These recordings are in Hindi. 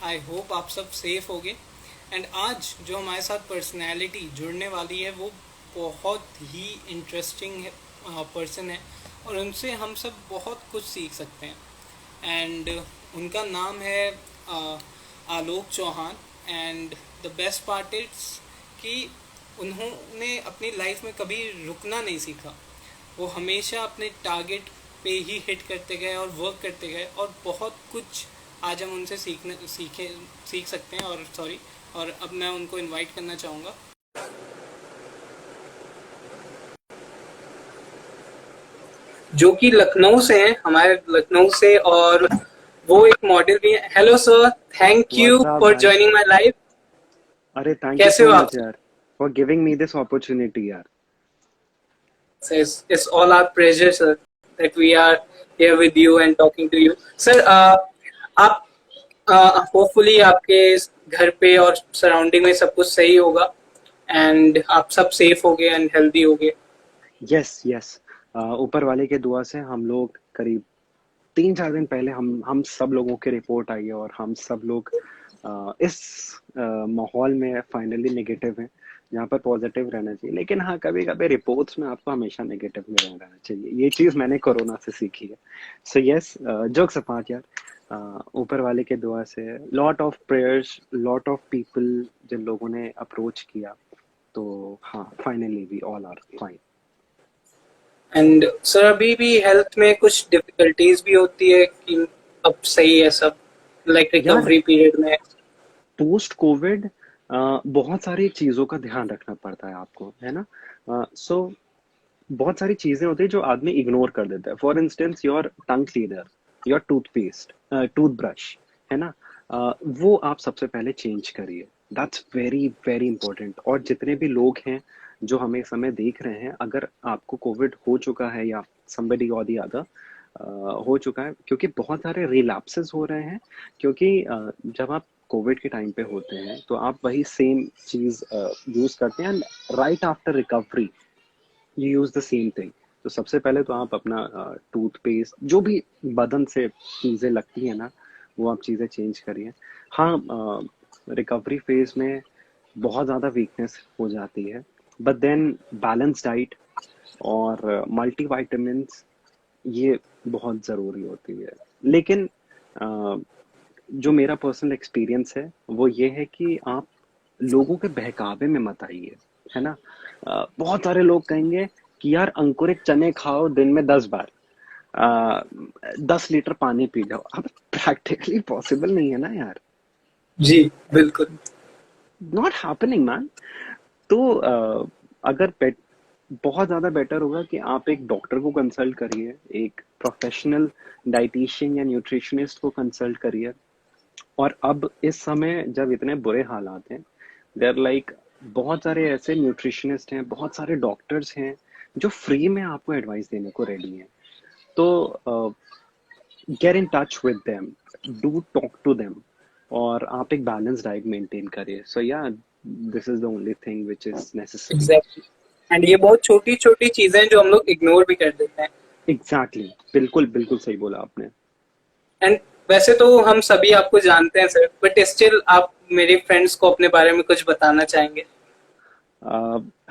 आई होप आप सब सेफ होगे। एंड आज जो हमारे साथ पर्सनैलिटी जुड़ने वाली है वो बहुत ही इंटरेस्टिंग पर्सन है और उनसे हम सब बहुत कुछ सीख सकते हैं। एंड उनका नाम है अ, Alok Chauhan. And the best part is कि उन्होंने अपनी लाइफ में कभी रुकना नहीं सीखा। वो हमेशा अपने टारगेट पे ही हिट करते गए और वर्क करते गए और बहुत कुछ आज हम उनसे सीख सकते हैं। और अब मैं उनको इनवाइट करना चाहूँगा जो कि लखनऊ से हैं, हमारे लखनऊ से। और वो एक मॉडल भी है। Hello sir, thank you What's up, for man? Joining my life. अरे थैंक यू कैसे सो हो आप? मच यार for giving me this opportunity यार. It's all our pleasure, sir, that we are here with you and talking to you. Sir, आप होपफुली आपके घर पे और सराउंडिंग में सब कुछ सही होगा एंड आप सब सेफ होगे एंड हेल्दी होगे। Yes yes. ऊपर वाले के दुआ से हम लोग करीब 3-4 दिन पहले हम सब लोगों की रिपोर्ट आई है और हम सब लोग इस माहौल में फाइनली नेगेटिव हैं जहाँ पर पॉजिटिव रहना चाहिए. लेकिन हाँ, कभी कभी रिपोर्ट्स में आपको हमेशा नेगेटिव में रहना चाहिए. ये चीज़ मैंने कोरोना से सीखी है. सो यस, जोक्स अपार्ट यार. ऊपर वाले के दुआ से lot of prayers, lot of people जिन लोगों ने अप्रोच किया, तो हाँ, finally we all are fine. And sir अभी भी हेल्थ में कुछ डिफिकल्टीज भी होती है कि अब सही है सब, लाइक यार, रिकवरी पीरियड में? पोस्ट कोविड बहुत सारी चीज़ों का ध्यान रखना पड़ता है आपको, है ना. सो बहुत सारी चीज़ें होती है जो आदमी इग्नोर कर देता है. For instance, your tongue cleaner, your toothpaste, toothbrush, है ना. वो आप सबसे पहले चेंज करिए. That's very very important. और जितने भी लोग हैं जो हमें इस समय देख रहे हैं, अगर आपको कोविड हो चुका है या somebody or the other हो चुका है, क्योंकि बहुत सारे रिलैप्सेस हो रहे हैं. क्योंकि जब आप कोविड के टाइम पे होते हैं तो आप वही सेम चीज़ यूज़ करते हैं. And right after recovery you use the same thing. तो सबसे पहले तो आप अपना टूथपेस्ट, जो भी बदन से चीज़ें लगती हैं ना, वो आप चीज़ें चेंज करिए. हाँ, रिकवरी फेज में बहुत ज़्यादा वीकनेस हो जाती है, बट देन बैलेंस डाइट और मल्टी वाइटामिन, ये बहुत ज़रूरी होती है. लेकिन अ, जो मेरा पर्सनल एक्सपीरियंस है वो ये है कि आप लोगों के बहकावे में मत आइए, है ना. बहुत सारे लोग कहेंगे कि यार अंकुरित चने खाओ दिन में 10 बार, 10 लीटर पानी पी जाओ. अब प्रैक्टिकली पॉसिबल नहीं है ना यार. जी बिल्कुल। Not happening man. तो अगर बहुत ज़्यादा बेटर होगा कि आप एक डॉक्टर को कंसल्ट करिए, एक प्रोफेशनल डाइटिशियन या न्यूट्रिशनिस्ट को कंसल्ट करिए. और अब इस समय जब इतने बुरे हालात हैं, देर लाइक बहुत सारे ऐसे न्यूट्रिशनिस्ट हैं, बहुत सारे डॉक्टर्स हैं जो फ्री में आपको एडवाइस देने को रेडी हैं. तो get in touch with them, do talk to them, और आप एक बैलेंस डाइट मेंटेन करिए. So yeah, this is the only thing which is necessary. Exactly. And ये बहुत छोटी छोटी चीजें हैं जो हम लोग इग्नोर भी कर देते हैं। एग्जैक्टली, बिल्कुल बिल्कुल सही बोला आपने. एंड वैसे तो हम सभी आपको जानते हैं सर, बट स्टिल आप मेरे फ्रेंड्स को अपने बारे में कुछ बताना चाहेंगे?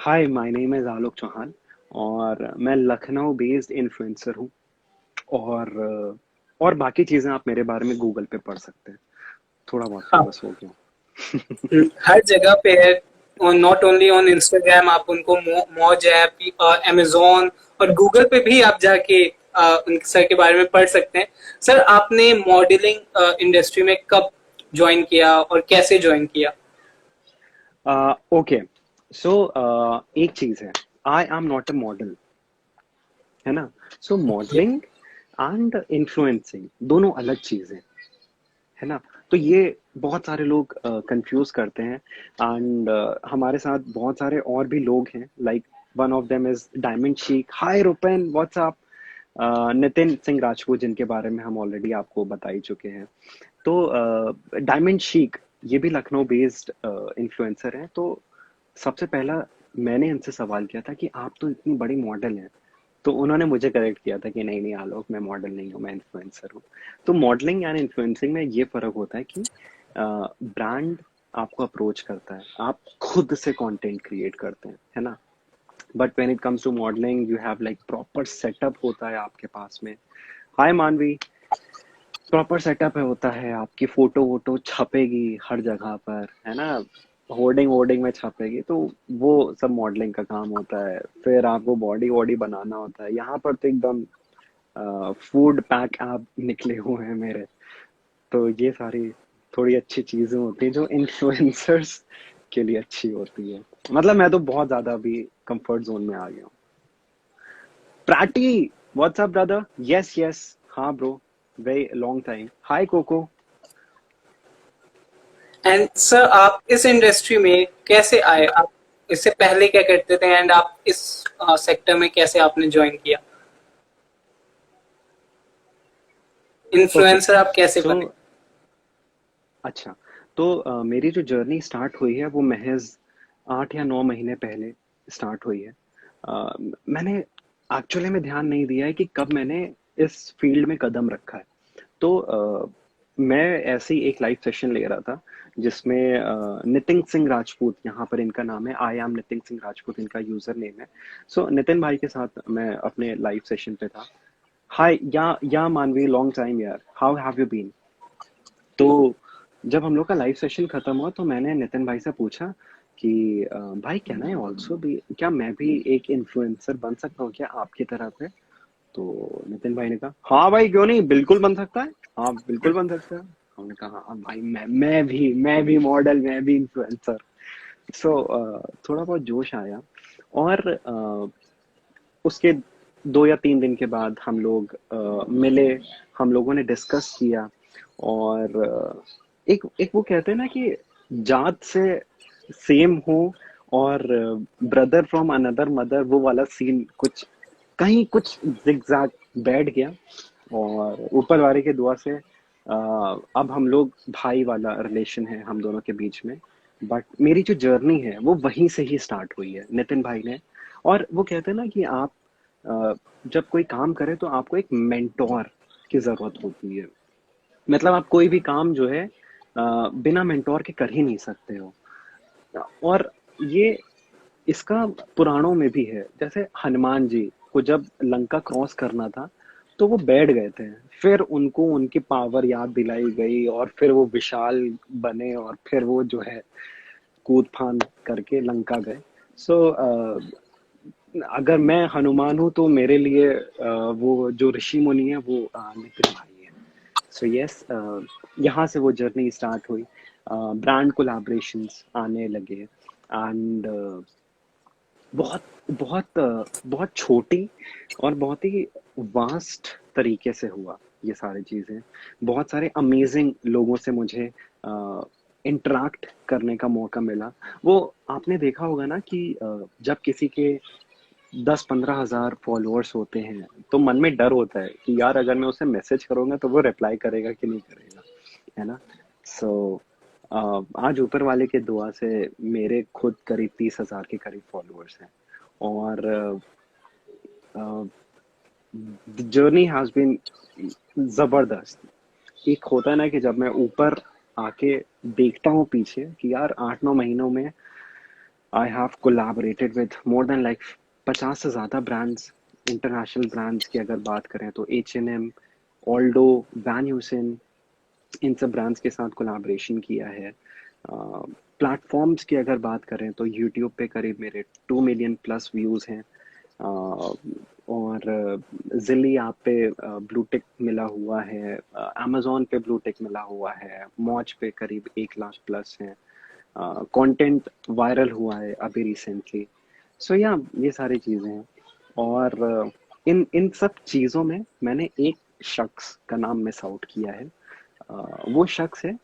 हाय, माय नेम इज आलोक चौहान और मैं लखनऊ बेस्ड इन्फ्लुएंसर हूँ. और बाकी चीज़ें आप मेरे बारे में गूगल पे पढ़ सकते हैं. थोड़ा बहुत हाँ, फेमस हो गया. हर जगह पे है। और नॉट ओनली ऑन इंस्टाग्राम, आप उनको मौज ऐप, अमेजोन और गूगल पे भी आप जाके उनके सर के बारे में पढ़ सकते हैं। सर आपने मॉडलिंग इंडस्ट्री में कब ज्वाइन किया और कैसे ज्वाइन किया? ओके. सो एक चीज़ है, I am not a model, है ना. सो मॉडलिंग एंड इन्फ्लुएंसिंग दोनों अलग चीज़ें, है ना. तो ये बहुत सारे लोग कंफ्यूज करते हैं. एंड हमारे साथ बहुत सारे और भी लोग हैं. Like one of them is diamond शीक. Hi Rupen, what's up. नितिन सिंह राजपूत, जिनके बारे में हम ऑलरेडी आपको बता ही चुके हैं. तो डायमंड शीक ये भी लखनऊ बेस्ड इन्फ्लुएंसर हैं. तो सबसे पहला मैंने इनसे सवाल किया था कि आप तो इतनी बड़ी मॉडल हैं, तो उन्होंने मुझे करेक्ट किया था कि नहीं नहीं आलोक, मैं मॉडल नहीं हूँ, मैं इन्फ्लुएंसर हूँ। तो मॉडलिंग एंड इन्फ्लुएंसिंग में ये फर्क होता है कि ब्रांड आपको अप्रोच करता है, आप खुद से कंटेंट क्रिएट करते हैं, है ना। But when it comes to modelling you have like proper setup होता है आपके पास में। हाय मानवी, प्रॉपर सेटअप है होता है, आपकी फोटो वोटो छपेगी हर जगह पर, है ना, होर्डिंग वोर्डिंग में छपेगी, तो वो सब मॉडलिंग का काम होता है। फिर आपको बॉडी वॉडी बनाना होता है। यहाँ पर तो एकदम फूड पैक ऐप निकले हुए हैं मेरे। तो ये सारी थोड़ी अच्छी चीजें होती हैं जो इन्फ्लुएंसर्स के लिए अच्छी होती है। मतलब मैं तो बहुत ज्यादा अभी कंफर्ट जोन में आ गया हूँ। प्राटी, व्हाट्सअप ब्रदर, यस यस, हाँ bro, very long time, hi Coco. And sir आप इस इंडस्ट्री में कैसे आए, आप इससे पहले क्या करते थे एंड आप इस सेक्टर में कैसे आपने ज्वाइन किया, ओके, इन्फ्लुएंसर आप कैसे सो बने? अच्छा, तो मेरी जो जर्नी स्टार्ट हुई है वो महज 8 या 9 महीने पहले स्टार्ट हुई है। मैंने एक्चुअली में ध्यान नहीं दिया है कि कब मैंने इस फील्ड में कदम रखा है। तो मैं ऐसे ही एक लाइव सेशन ले रहा था जिसमें नितिन सिंह राजपूत, यहाँ पर इनका नाम है, आई एम नितिन सिंह राजपूत इनका यूजर नेम है। सो नितिन भाई के साथ मैं अपने लाइव सेशन पे था। हाय या मानवी, लॉन्ग टाइम यार, हाउ हैव यू बीन। तो जब हम लोग का लाइव सेशन खत्म हुआ तो मैंने नितिन भाई से पूछा कि भाई कैन आई ऑल्सो भी, क्या मैं भी एक इन्फ्लुएंसर बन सकता हूँ क्या आपकी तरह पे। तो नितिन भाई ने कहा हाँ भाई क्यों नहीं, बिल्कुल बन सकता है, हाँ बिल्कुल बन सकता है। हमने कहा हाँ भाई, मैं भी मॉडल, मैं भी इन्फ्लुएंसर। सो थोड़ा बहुत जोश आया। और उसके 2 या 3 दिन के बाद हम लोग मिले, हम लोगों ने डिस्कस किया। और एक एक वो कहते हैं ना कि जात से सेम हो और ब्रदर फ्रॉम अनदर मदर, वो वाला सीन कुछ कहीं कुछ जिगजैग बैठ गया। और ऊपर वाले के दुआ से अब हम लोग भाई वाला रिलेशन है हम दोनों के बीच में। बट मेरी जो जर्नी है वो वहीं से ही स्टार्ट हुई है नितिन भाई ने। और वो कहते हैं ना कि आप अ, जब कोई काम करे तो आपको एक मेंटोर की जरूरत होती है। मतलब आप कोई भी काम जो है बिना मेंटोर के कर ही नहीं सकते हो। और ये इसका पुराणों में भी है। जैसे हनुमान जी को जब लंका क्रॉस करना था तो वो बैठ गए थे, फिर उनको उनकी पावर याद दिलाई गई और फिर वो विशाल बने और फिर वो जो है कूद फान करके लंका गए। सो अगर मैं हनुमान हूँ तो मेरे लिए वो जो ऋषि मुनि है वो नितिन भाई है। सो यस, यहाँ से वो जर्नी स्टार्ट हुई। ब्रांड कोलैबोरेशंस आने लगे एंड बहुत बहुत बहुत छोटी और बहुत ही वास्ट तरीके से हुआ ये सारी चीज़ें। बहुत सारे अमेजिंग लोगों से मुझे इंटरेक्ट करने का मौका मिला। वो आपने देखा होगा ना कि जब किसी के 10-15 हज़ार फॉलोअर्स होते हैं तो मन में डर होता है कि यार अगर मैं उसे मैसेज करूंगा तो वो रिप्लाई करेगा कि नहीं करेगा, है ना। सो आज ऊपर वाले के दुआ से मेरे खुद करीब 30 हज़ार के करीब फॉलोअर्स हैं। और जर्नी हैज बीन जबरदस्त। एक होता है ना कि जब मैं ऊपर आके देखता हूँ पीछे कि यार 8-9 महीनों में I have collaborated with more than like 50 से ज़्यादा ब्रांड्स। इंटरनेशनल ब्रांड्स की अगर बात करें तो H&M, ऑल्डो, वैन ह्यूसन, इन सब ब्रांड्स के साथ कोलैबोरेशन किया है। प्लेटफॉर्म्स की अगर बात करें तो यूट्यूब पे करीब मेरे 2 मिलियन प्लस व्यूज़ हैं। और जिली ऐप पे ब्लू टिक मिला हुआ है, अमेजोन पे ब्लू टिक मिला हुआ है, मौज पे करीब 1 लाख प्लस है। कंटेंट वायरल हुआ है अभी रिसेंटली। सो या ये सारी चीज़ें हैं। और इन इन सब चीज़ों में मैंने एक शख्स का नाम मिस आउट किया है। वो शख्स है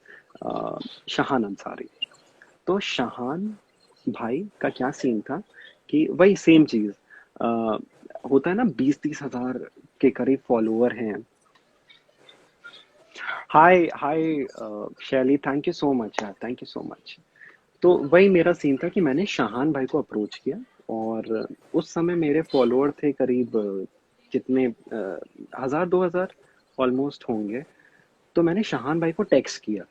शाहान अंसारी। तो शाहान भाई का क्या सीन था कि वही सेम चीज होता है ना, 20-30 हज़ार के करीब फॉलोअर हैं। हाय हाय शैली, थैंक यू सो मच यार, थैंक यू सो मच। तो वही मेरा सीन था कि मैंने शाहान भाई को अप्रोच किया। और उस समय मेरे फॉलोअर थे करीब कितने 1000 2000 ऑलमोस्ट होंगे। तो मैंने शाहान भाई को टेक्स्ट किया,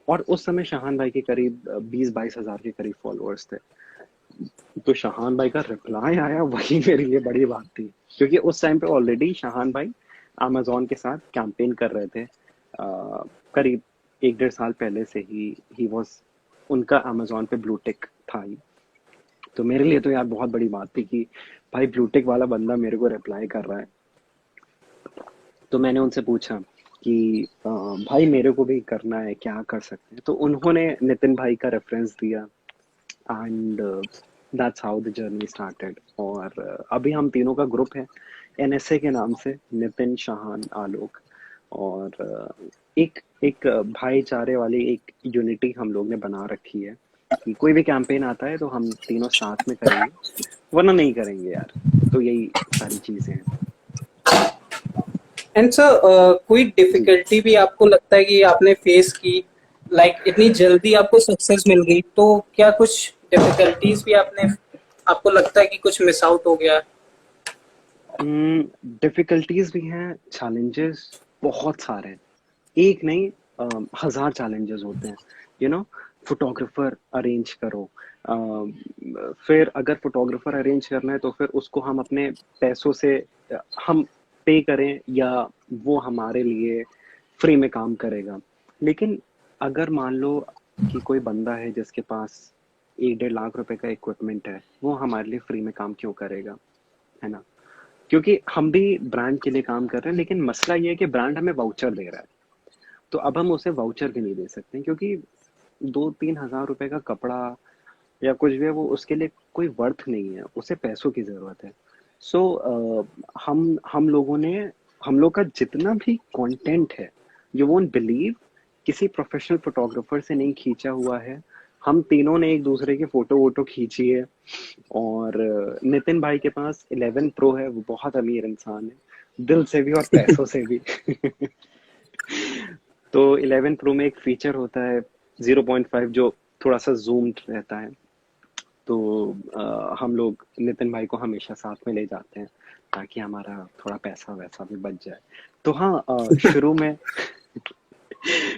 और उस समय शाहान भाई के करीब 20 22 हज़ार के करीब फॉलोअर्स थे। तो शाहान भाई का रिप्लाई आया, वही मेरे लिए बड़ी बात थी, क्योंकि उस टाइम पे ऑलरेडी शाहान भाई अमेजोन के साथ कैंपेन कर रहे थे। करीब 1 1.5 साल पहले से ही वॉज, उनका अमेजोन पे ब्लू टिक था ही। तो मेरे लिए तो यार बहुत बड़ी बात थी कि भाई ब्लू टिक वाला बंदा मेरे को रिप्लाई कर रहा है। तो मैंने उनसे पूछा कि भाई मेरे को भी करना है, क्या कर सकते हैं? तो उन्होंने नितिन भाई का रेफरेंस दिया, and that's how the journey started. और अभी हम तीनों का ग्रुप है एनएसए के नाम से, नितिन, शाहान, आलोक। और एक एक भाईचारे वाली एक यूनिटी हम लोग ने बना रखी है कि कोई भी कैंपेन आता है तो हम तीनों साथ में करेंगे, वरना नहीं करेंगे यार। तो यही सारी चीजें हैं। एंड सर, कोई जी। डिफिकल्टी भी आपको लगता है कि आपने फेस की, लाइक इतनी जल्दी आपको सक्सेस मिल गई, तो क्या कुछ डिफिकल्टीज भी आपने, आपको लगता है कि कुछ मिस आउट हो गया? डिफिकल्टीज भी हैं, चैलेंजेस बहुत सारे हैं, एक नहीं, 1000 चैलेंजेस होते हैं। यू नो, फोटोग्राफर अरेंज करो, फिर अगर फोटोग्राफर अरेंज करना है तो फिर उसको हम अपने पैसों से हम पे करें, या वो हमारे लिए फ्री में काम करेगा। लेकिन अगर मान लो कि कोई बंदा है जिसके पास 1 1.5 लाख रुपए का इक्विपमेंट है, वो हमारे लिए फ्री में काम क्यों करेगा, है ना? क्योंकि हम भी ब्रांड के लिए काम कर रहे हैं, लेकिन मसला ये है कि ब्रांड हमें वाउचर दे रहा है। तो अब हम उसे वाउचर भी नहीं दे सकते, क्योंकि 2 3 हज़ार रुपए का कपड़ा या कुछ भी है, वो उसके लिए कोई वर्थ नहीं है, उसे पैसों की जरूरत है। सो हम लोग का जितना भी कंटेंट है, यू वोंट बिलीव, किसी प्रोफेशनल फोटोग्राफर से नहीं खींचा हुआ है। हम तीनों ने एक दूसरे की फोटो वोटो खींची है। और नितिन भाई के पास 11 प्रो है, वो बहुत अमीर इंसान है, दिल से भी और पैसों से भी। तो 11 प्रो में एक फीचर होता है 0.5, जो थोड़ा सा जूम्ड रहता है। तो हम लोग नितिन भाई को हमेशा साथ में ले जाते हैं, ताकि हमारा थोड़ा पैसा वैसा भी बच जाए। तो हाँ,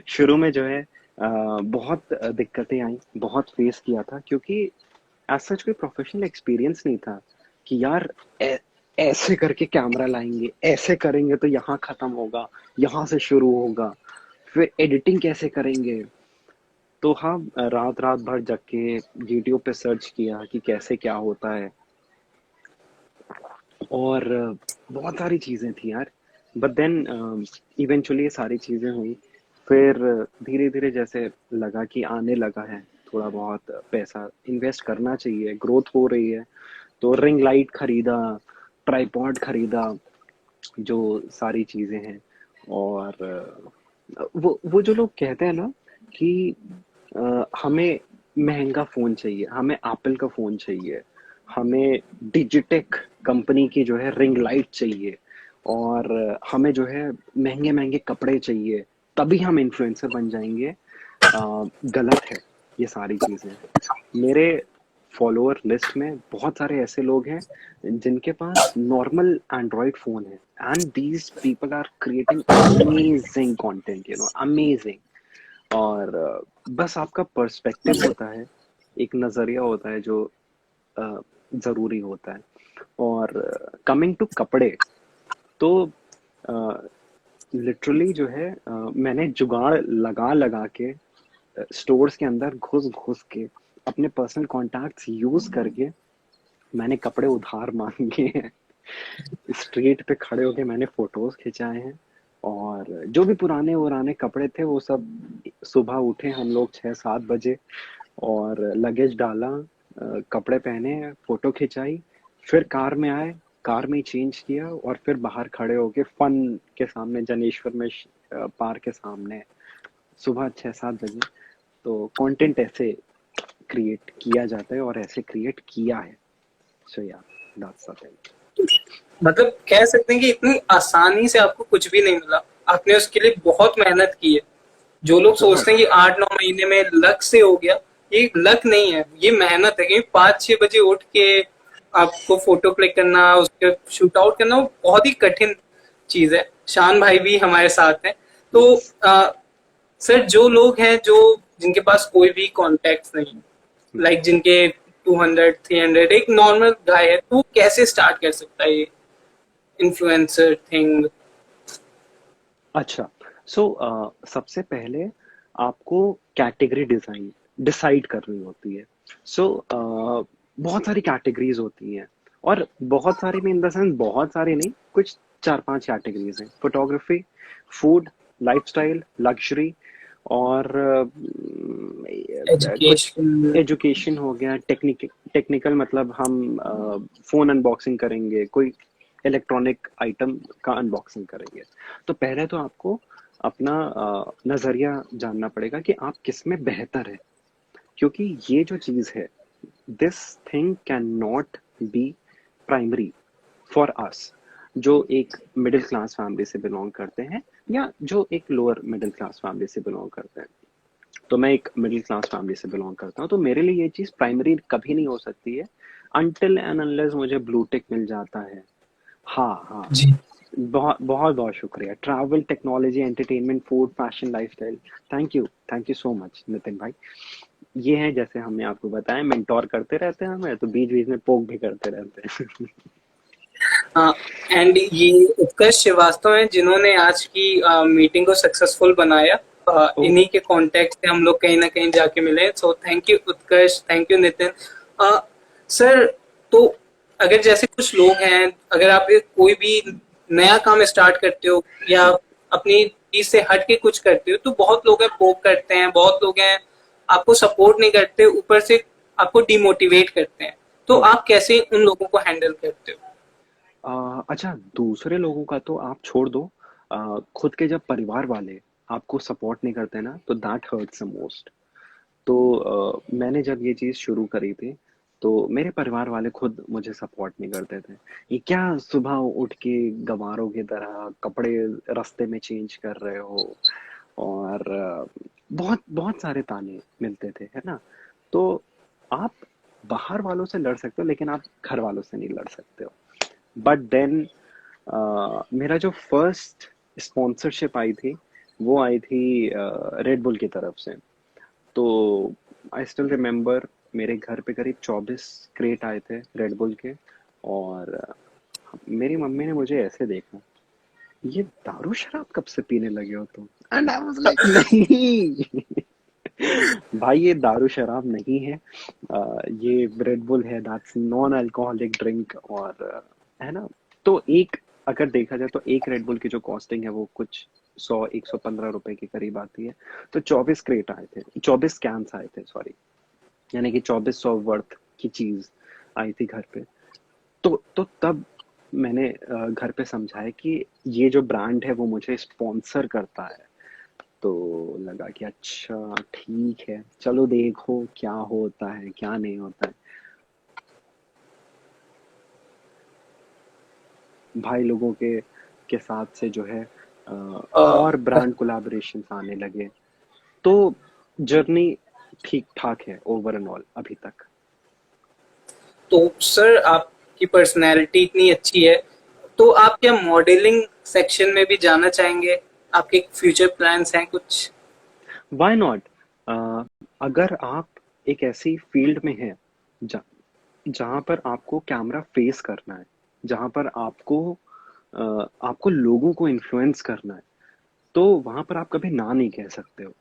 शुरू में जो है बहुत दिक्कतें आई, बहुत फेस किया था, क्योंकि एज सच कोई प्रोफेशनल एक्सपीरियंस नहीं था कि यार ऐसे करके कैमरा लाएंगे, ऐसे करेंगे तो यहाँ खत्म होगा, यहाँ से शुरू होगा, फिर एडिटिंग कैसे करेंगे। तो हाँ, रात रात भर जग के यूट्यूब पे सर्च किया कि कैसे क्या होता है, और बहुत सारी चीजें थी यार। बट देन इवेंचुअली ये सारी चीजें हुई। फिर धीरे धीरे जैसे लगा कि आने लगा है, थोड़ा बहुत पैसा इन्वेस्ट करना चाहिए, ग्रोथ हो रही है, तो रिंग लाइट खरीदा, ट्राइपॉड खरीदा, जो सारी चीजें हैं। और वो जो लोग कहते हैं ना कि हमें महंगा फोन चाहिए, हमें एप्पल का फोन चाहिए, हमें डिजिटेक कंपनी की जो है रिंग लाइट चाहिए, और हमें जो है महंगे महंगे कपड़े चाहिए, तभी हम इन्फ्लुएंसर बन जाएंगे, गलत है ये सारी चीजें। मेरे फॉलोअर लिस्ट में बहुत सारे ऐसे लोग हैं जिनके पास नॉर्मल एंड्रॉयड फोन है, and these people are creating amazing content, amazing. और बस आपका पर्सपेक्टिव होता है, एक नजरिया होता है जो जरूरी होता है। और कमिंग टू कपड़े, तो लिटरली जो है मैंने जुगाड़ लगा लगा के, स्टोर्स के अंदर घुस घुस के, अपने पर्सनल कॉन्टैक्ट्स यूज करके मैंने कपड़े उधार मांगे हैं। स्ट्रीट पे खड़े होके मैंने फोटोज खिंचाए हैं, और जो भी पुराने पुराने कपड़े थे वो सब, सुबह उठे हम लोग 6 7 बजे, और लगेज डाला, कपड़े पहने, फोटो खिंचाई, फिर कार में आए, कार में चेंज किया, और फिर बाहर खड़े होके फन के सामने, जनेश्वर में पार्क के सामने, सुबह 6 7 बजे। तो कंटेंट ऐसे क्रिएट किया जाता है, और ऐसे क्रिएट किया है। सो या दैट्स द थिंग। मतलब कह सकते हैं कि इतनी आसानी से आपको कुछ भी नहीं मिला, आपने उसके लिए बहुत मेहनत की है। जो लोग बहुत। सोचते हैं कि 8 9 महीने में लक से हो गया, ये लक नहीं है, ये मेहनत है। क्योंकि 5 6 बजे उठ के आपको फोटो क्लिक करना, उसके शूट आउट करना, वो बहुत ही कठिन चीज है। शान भाई भी हमारे साथ हैं। तो यस। सर, जो लोग हैं जो जिनके पास कोई भी कॉन्टेक्ट नहीं, लाइक जिनके 200 300, एक नॉर्मल गाय है, तो वो कैसे स्टार्ट कर सकता है ये इन्फ्लुएंसर थिंग? अच्छा, सो सबसे पहले आपको कैटेगरी डिजाइन डिसाइड करनी होती है। सो बहुत सारी कैटेगरीज होती हैं, और बहुत सारी में इन द सेंस बहुत सारी नहीं, कुछ चार पांच कैटेगरीज हैं: फोटोग्राफी, फूड, लाइफस्टाइल, लग्जरी, और कुछ एजुकेशन। एजुकेशन हो गया, टेक्निकल मतलब हम फोन अनबॉक्सिंग करेंगे, कोई इलेक्ट्रॉनिक आइटम का अनबॉक्सिंग करेंगे। तो पहले तो आपको अपना नजरिया जानना पड़ेगा कि आप किस में बेहतर है, क्योंकि ये जो चीज है, this thing can not be primary for us, जो एक मिडिल क्लास फैमिली से बिलोंग करते हैं, या जो एक लोअर मिडिल क्लास फैमिली से बिलोंग करते हैं। तो मैं एक मिडिल क्लास फैमिली से बिलोंग करता हूँ, तो मेरे लिए ये चीज प्राइमरी कभी नहीं हो सकती है, अनटिल एंड अनलेस मुझे ब्लू टिक मिल जाता है। हाँ हाँ। जी। बहुत बहुत बहुत शुक्रिया। Travel, technology, entertainment, food, fashion, lifestyle. Thank you so much Nitin भाई। ये है, जैसे हमने आपको बताया, मेंटोर करते रहते हैं हमें, तो बीच बीच में पोक भी करते रहते हैं। हाँ, एंड ये उत्कर्ष श्रीवास्तव हैं जिन्होंने आज की मीटिंग को सक्सेसफुल बनाया। ओ। इन्हीं के कांटेक्ट से हम लोग कहीं ना कहीं जाके मिले। So thank you Utkarsh, thank you Nitin. Sir, तो अगर जैसे कुछ लोग हैं, अगर आप कोई भी नया काम स्टार्ट करते हो या अपनी चीज से हट के कुछ करते हो, तो बहुत लोग हैं पोक करते हैं, बहुत लोग हैं आपको सपोर्ट नहीं करते, ऊपर से आपको डिमोटिवेट करते हैं। तो राइट। आप कैसे उन लोगों को हैंडल करते हो? अच्छा, दूसरे लोगों का तो आप छोड़ दो। खुद के जब परिवार वाले आपको सपोर्ट नहीं करते ना, तो दैट हर्ट्स द मोस्ट। तो मैंने जब ये चीज़ शुरू करी थी, तो मेरे परिवार वाले खुद मुझे सपोर्ट नहीं करते थे। ये क्या सुबह उठ के गंवारों की तरह कपड़े रास्ते में चेंज कर रहे हो, और बहुत बहुत सारे ताने मिलते थे, है ना? तो आप बाहर वालों से लड़ सकते हो, लेकिन आप घर वालों से नहीं लड़ सकते हो। बट देन मेरा जो फर्स्ट स्पॉन्सरशिप आई थी, वो आई थी रेड बुल की तरफ से। तो आई स्टिल रिमेम्बर, मेरे घर पे करीब 24 क्रेट आए थे रेड बुल के, और मेरी मम्मी ने मुझे ऐसे देखा, ये दारू शराब कब से पीने लगे हो तुम? एंड आई वाज लाइक, नहीं भाई, ये दारू शराब नहीं है। ये रेड बुल है, दैट्स नॉन अल्कोहलिक ड्रिंक, और है ना? तो एक, अगर देखा जाए तो एक रेड बुल की जो कॉस्टिंग है वो कुछ 100 115 रुपए के करीब आती है। तो 24 क्रेट आए थे, 24 कैंस आए थे, सॉरी, यानी कि 2400 वर्थ की चीज आई थी घर पे। तो तब मैंने घर पे समझाया कि ये जो ब्रांड है वो मुझे स्पॉन्सर करता है। तो लगा कि अच्छा ठीक है, चलो देखो क्या होता है क्या नहीं होता है। भाई लोगों के साथ से जो है और ब्रांड कोलैबोरेशन आने लगे। तो जर्नी ठीक ठाक है ओवर एंड ऑल अभी तक। तो सर, आपकी पर्सनैलिटी इतनी अच्छी है, तो आप क्या मॉडलिंग सेक्शन में भी जाना चाहेंगे? आपके फ्यूचर प्लान्स हैं कुछ? Why not? अगर आप एक ऐसी फील्ड में हैं जहाँ पर आपको कैमरा फेस करना है, जहाँ पर आपको लोगों को इन्फ्लुएंस करना है, तो वहाँ पर आप कभी ना नहीं कह सकते हो,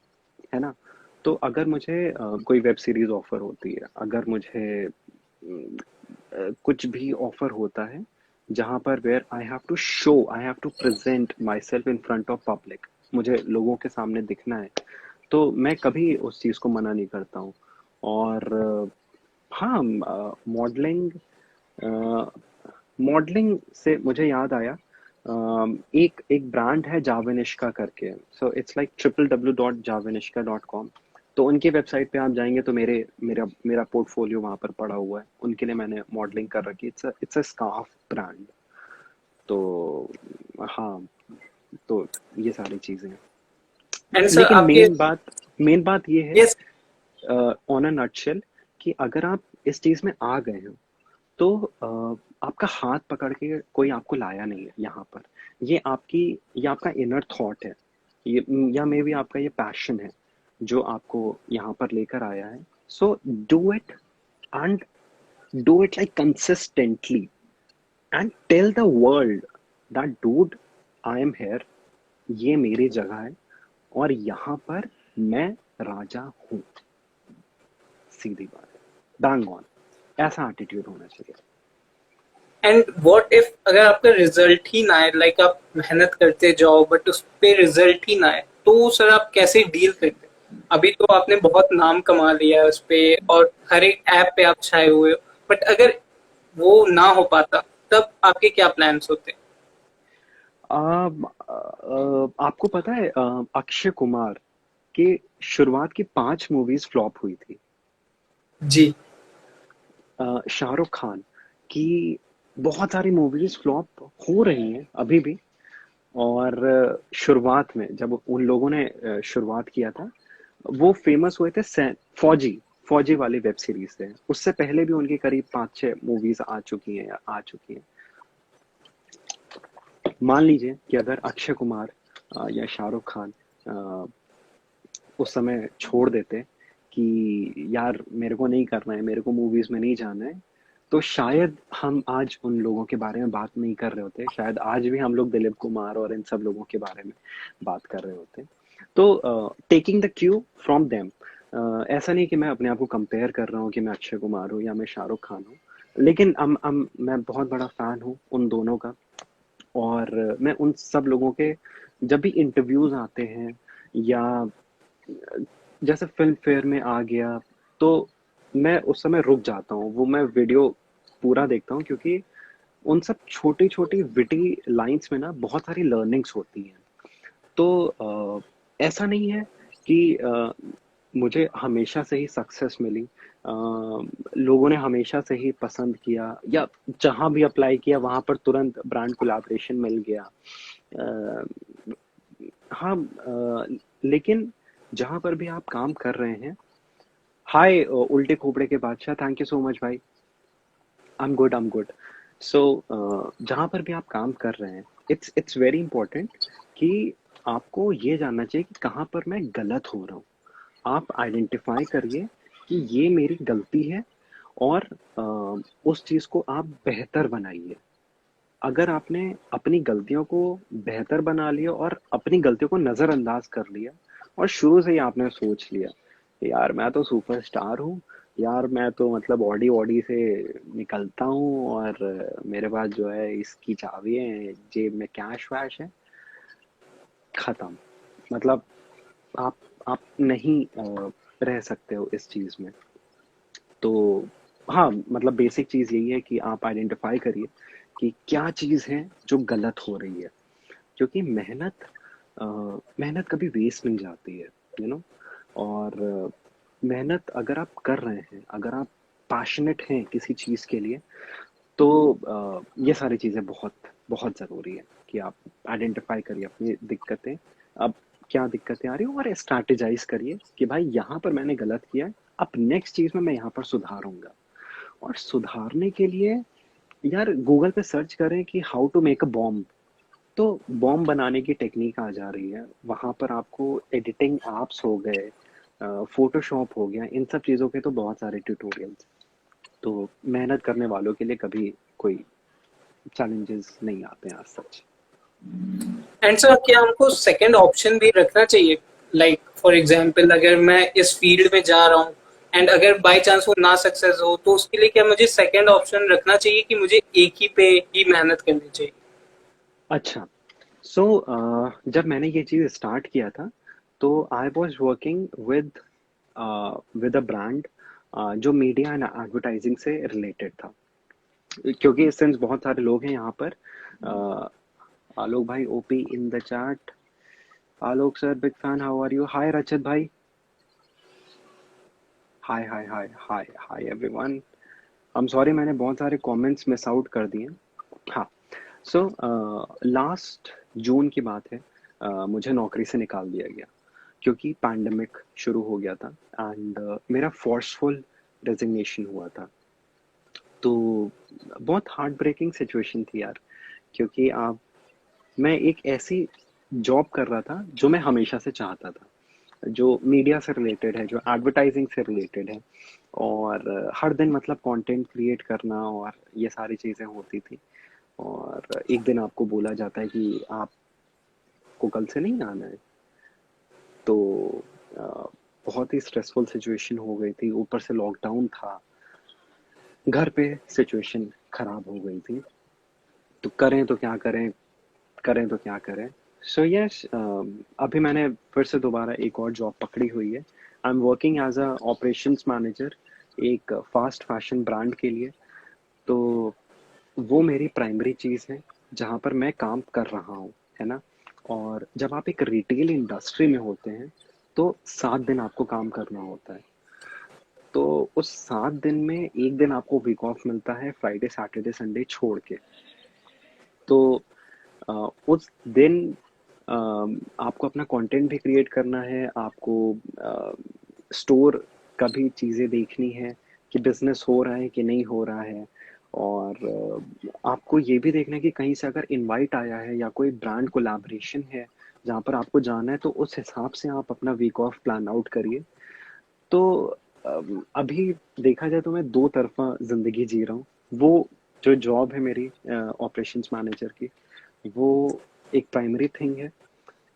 है ना? तो अगर मुझे कोई वेब सीरीज ऑफर होती है, अगर मुझे कुछ भी ऑफर होता है जहाँ पर where I have to present myself in front of public, मुझे लोगों के सामने दिखना है, तो मैं कभी उस चीज़ को मना नहीं करता हूँ। और हाँ, मॉडलिंग मॉडलिंग से मुझे याद आया, एक एक ब्रांड है जावेनिश्का करके। So it's like www.javenisca.com। तो उनके वेबसाइट पे आप जाएंगे तो मेरा मेरा पोर्टफोलियो वहाँ पर पड़ा हुआ है, उनके लिए मैंने मॉडलिंग कर रखी है। It's a scarf brand. तो हाँ, तो ये सारी चीज़ें हैं। एंड सर, लेकिन आपके। मेन बात ये है, यस। ऑन अ नटशेल, कि अगर आप इस चीज़ में आ गए हो, तो आपका हाथ पकड़ के कोई आपको लाया नहीं है यहाँ पर। ये आपका इनर थॉट है, ये या मे बी आपका ये पैशन है जो आपको यहाँ पर लेकर आया है। So do it, and do it like consistently, and tell the world that dude, I am here, ये मेरी जगह है और यहाँ पर मैं राजा हूँ। सीधी बात है, बैंग ऑन, ऐसा एटीट्यूड होना चाहिए। एंड व्हाट इफ अगर आपका रिजल्ट ही ना आए, लाइक आप मेहनत करते जाओ बट उस पे रिजल्ट ही ना आए, तो सर आप कैसे डील करते? अभी तो आपने बहुत नाम कमा लिया है उस पे और हर एक ऐप पे आप छाए हुए हो, बट अगर वो ना हो पाता तब आपके क्या प्लान्स होते? आपको पता है अक्षय कुमार के शुरुआत की 5 मूवीज फ्लॉप हुई थी। जी। शाहरुख खान की बहुत सारी मूवीज फ्लॉप हो रही हैं अभी भी। और शुरुआत में जब उन लोगों ने शुरुआत किया था, वो फेमस हुए थे फौजी फौजी वाली वेब सीरीज से। उससे पहले भी उनकी करीब 5-6 मूवीज आ चुकी हैं या आ चुकी हैं। मान लीजिए कि अगर अक्षय कुमार या शाहरुख खान उस समय छोड़ देते कि यार मेरे को नहीं करना है, मेरे को मूवीज में नहीं जाना है, तो शायद हम आज उन लोगों के बारे में बात नहीं कर रहे होते। शायद आज भी हम लोग दिलीप कुमार और इन सब लोगों के बारे में बात कर रहे होते। तो taking the Q from them, ऐसा नहीं कि मैं अपने आप को कंपेयर कर रहा हूँ कि मैं अक्षय कुमार हूँ या मैं शाहरुख खान हूँ, लेकिन मैं बहुत बड़ा फैन हूँ उन दोनों का। और मैं उन सब लोगों के जब भी इंटरव्यूज आते हैं या जैसे फिल्म फेयर में आ गया, तो मैं उस समय रुक जाता हूँ, वो मैं वीडियो पूरा देखता हूँ, क्योंकि उन सब छोटी छोटी विटी लाइंस में ना बहुत सारी लर्निंग्स होती हैं। तो ऐसा नहीं है कि मुझे हमेशा से ही सक्सेस मिली, लोगों ने हमेशा से ही पसंद किया, या जहाँ भी अप्लाई किया वहाँ पर तुरंत ब्रांड कोलैबोरेशन मिल गया। अ, हाँ, लेकिन जहाँ पर भी आप काम कर रहे हैं, हाय उल्टे खोपड़े के बादशाह, थैंक यू सो मच भाई। I am good, I am good. So जहाँ पर भी आप काम कर रहे हैं, इट्स वेरी इंपॉर्टेंट कि आपको ये जानना चाहिए कि कहाँ पर मैं गलत हो रहा हूँ। आप आइडेंटिफाई करिए कि ये मेरी गलती है, और उस चीज़ को आप बेहतर बनाइए। अगर आपने अपनी गलतियों को बेहतर बना लिया और अपनी गलतियों को नज़रअंदाज कर लिया, और शुरू से ही आपने सोच लिया कि यार मैं तो सुपरस्टार हूँ, यार मैं तो मतलब ऑडी ऑडी से निकलता हूँ, और मेरे पास जो है इसकी चाबी है, जेब में कैश वैश है, खत्म। मतलब आप आप नहीं रह सकते हो इस चीज़ में। तो हाँ, मतलब बेसिक चीज़ यही है कि आप आइडेंटिफाई करिए कि क्या चीज़ है जो गलत हो रही है, क्योंकि अ, मेहनत कभी वेस्ट नहीं जाती है, यू नो। और मेहनत अगर आप कर रहे हैं, अगर आप पैशनेट हैं किसी चीज़ के लिए, तो ये सारी चीज़ें बहुत बहुत ज़रूरी है कि आप आइडेंटिफाई करिए अपनी दिक्कतें, अब क्या दिक्कतें आ रही हैं, और स्ट्रैटेजाइज करिए कि भाई यहाँ पर मैंने गलत किया है, अब नेक्स्ट चीज़ में मैं यहाँ पर सुधारूंगा। और सुधारने के लिए यार गूगल पे सर्च करें कि how to make a bomb, तो बॉम्ब बनाने की टेक्निक आ जा रही है वहाँ पर। आपको एडिटिंग एप्स हो गए, फोटोशॉप हो गया, इन सब चीज़ों के तो बहुत सारे ट्यूटोरियल्स। तो मेहनत करने वालों के लिए कभी कोई चैलेंजेस नहीं आते हैं आज सच। एंड सर क्या हमको सेकंड ऑप्शन भी रखना चाहिए? लाइक फॉर एग्जांपल अगर मैं इस फील्ड में जा रहा हूँ एंड अगर बाय चांस वो ना सक्सेस हो, तो उसके लिए क्या मुझे सेकंड ऑप्शन रखना चाहिए कि मुझे एक ही पे ही मेहनत करनी चाहिए? अच्छा, सो जब मैंने ये चीज़ स्टार्ट किया था, तो I was working with a brand जो मीडिया एंड एडवर्टाइजिंग से रिलेटेड था, क्योंकि सिंस बहुत सारे लोग हैं यहाँ पर। आलोक भाई OP in the chat, Alok sir big fan, how are you, hi Rachit भाई, hi hi hi hi hi everyone. I am sorry, मैंने बहुत सारे कमेंट्स मिस आउट कर दिए। हाँ, सो लास्ट जून की बात है, मुझे नौकरी से निकाल दिया गया क्योंकि पैंडमिक शुरू हो गया था, एंड मेरा फोर्सफुल रेजिग्नेशन हुआ था। तो बहुत हार्ट ब्रेकिंग सिचुएशन थी यार, क्योंकि आप मैं एक ऐसी जॉब कर रहा था जो मैं हमेशा से चाहता था, जो मीडिया से रिलेटेड है, जो एडवर्टाइजिंग से रिलेटेड है, और हर दिन मतलब कंटेंट क्रिएट करना और ये सारी चीज़ें होती थी। और एक दिन आपको बोला जाता है कि आपको कल से नहीं आना है। तो अ, बहुत ही स्ट्रेसफुल सिचुएशन हो गई थी, ऊपर से लॉकडाउन था, घर पे सिचुएशन खराब हो गई थी। तो करें तो क्या करें, करें तो क्या करें। सो यस, अभी मैंने फिर से दोबारा एक और जॉब पकड़ी हुई है। I am working as a operations manager एक फास्ट फैशन ब्रांड के लिए। तो वो मेरी प्राइमरी चीज़ है जहाँ पर मैं काम कर रहा हूँ, है ना। और जब आप एक रिटेल इंडस्ट्री में होते हैं तो 7 दिन आपको काम करना होता है। तो उस 7 दिन में एक दिन आपको वीक ऑफ मिलता है, फ्राइडे सैटरडे संडे छोड़ के। तो उस दिन अ, आपको अपना कंटेंट भी क्रिएट करना है, आपको स्टोर का भी चीज़ें देखनी है कि बिजनेस हो रहा है कि नहीं हो रहा है। और आपको ये भी देखना है कि कहीं से अगर इनवाइट आया है या कोई ब्रांड कोलैबोरेशन है जहाँ पर आपको जाना है, तो उस हिसाब से आप अपना वीक ऑफ प्लान आउट करिए। तो अभी देखा जाए तो मैं दो तरफा जिंदगी जी रहा हूँ। वो जो जॉब है मेरी ऑपरेशंस मैनेजर की, वो एक प्राइमरी थिंग है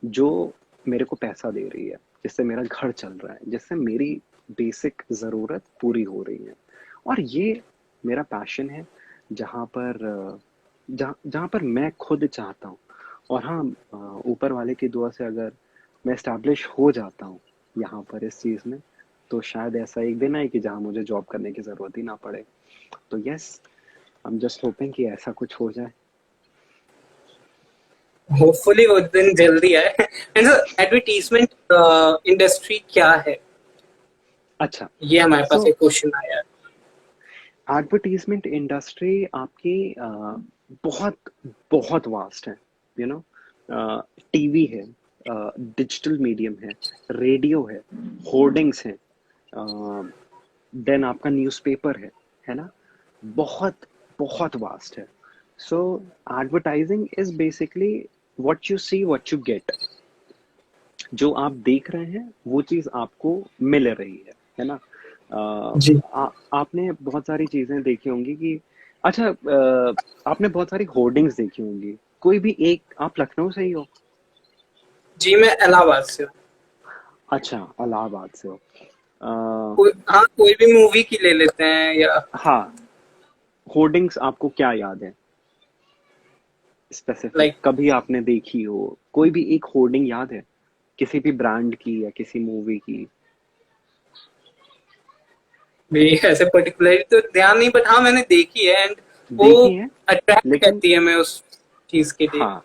जो मेरे को पैसा दे रही है, जिससे मेरा घर चल रहा है, जिससे मेरी बेसिक ज़रूरत पूरी हो रही है। और ये मेरा पैशन है, जहाँ पर जहाँ पर मैं खुद चाहता हूँ। और हाँ, ऊपर वाले की दुआ से अगर मैं एस्टैब्लिश हो जाता हूँ यहाँ पर इस चीज़ में, तो शायद ऐसा एक दिन आए कि जहाँ मुझे जॉब करने की ज़रूरत ही ना पड़े। तो yes, I am just hoping कि ऐसा कुछ हो जाए। होपफुली वो दिन जल्दी आए। एंड सर, एडवर्टीजमेंट इंडस्ट्री क्या है? अच्छा, ये हमारे पास सो एक क्वेश्चन आया है। एडवर्टीजमेंट इंडस्ट्री आपकी बहुत बहुत वास्ट है, यू नो। टीवी है, डिजिटल मीडियम है, रेडियो है, होर्डिंग्स हैं, देन आपका न्यूज़पेपर है ना। बहुत बहुत वास्ट है। So advertising is basically what you see what you get. जो आप देख रहे हैं वो चीज आपको मिल रही है ना। जी आपने बहुत सारी चीजें देखी होंगी कि अच्छा, आपने बहुत सारी होर्डिंग्स देखी होंगी। कोई भी एक, आप लखनऊ से ही हो? जी, मैं इलाहाबाद से हूँ। अच्छा, इलाहाबाद से हो। अ, हाँ, कोई भी मूवी की ले लेते हैं या हाँ, होर्डिंग्स आपको क्या याद है स्पेसिफिक, लाइक कभी आपने देखी हो? कोई भी एक होर्डिंग याद है किसी भी ब्रांड की या किसी मूवी की? मेरी ऐसे पर्टिकुलरली तो ध्यान नहीं, बट हाँ मैंने देखी है। एंड वो देखी है, अट्रैक्ट लेकिन करती है मैं उस चीज के लिए। हाँ,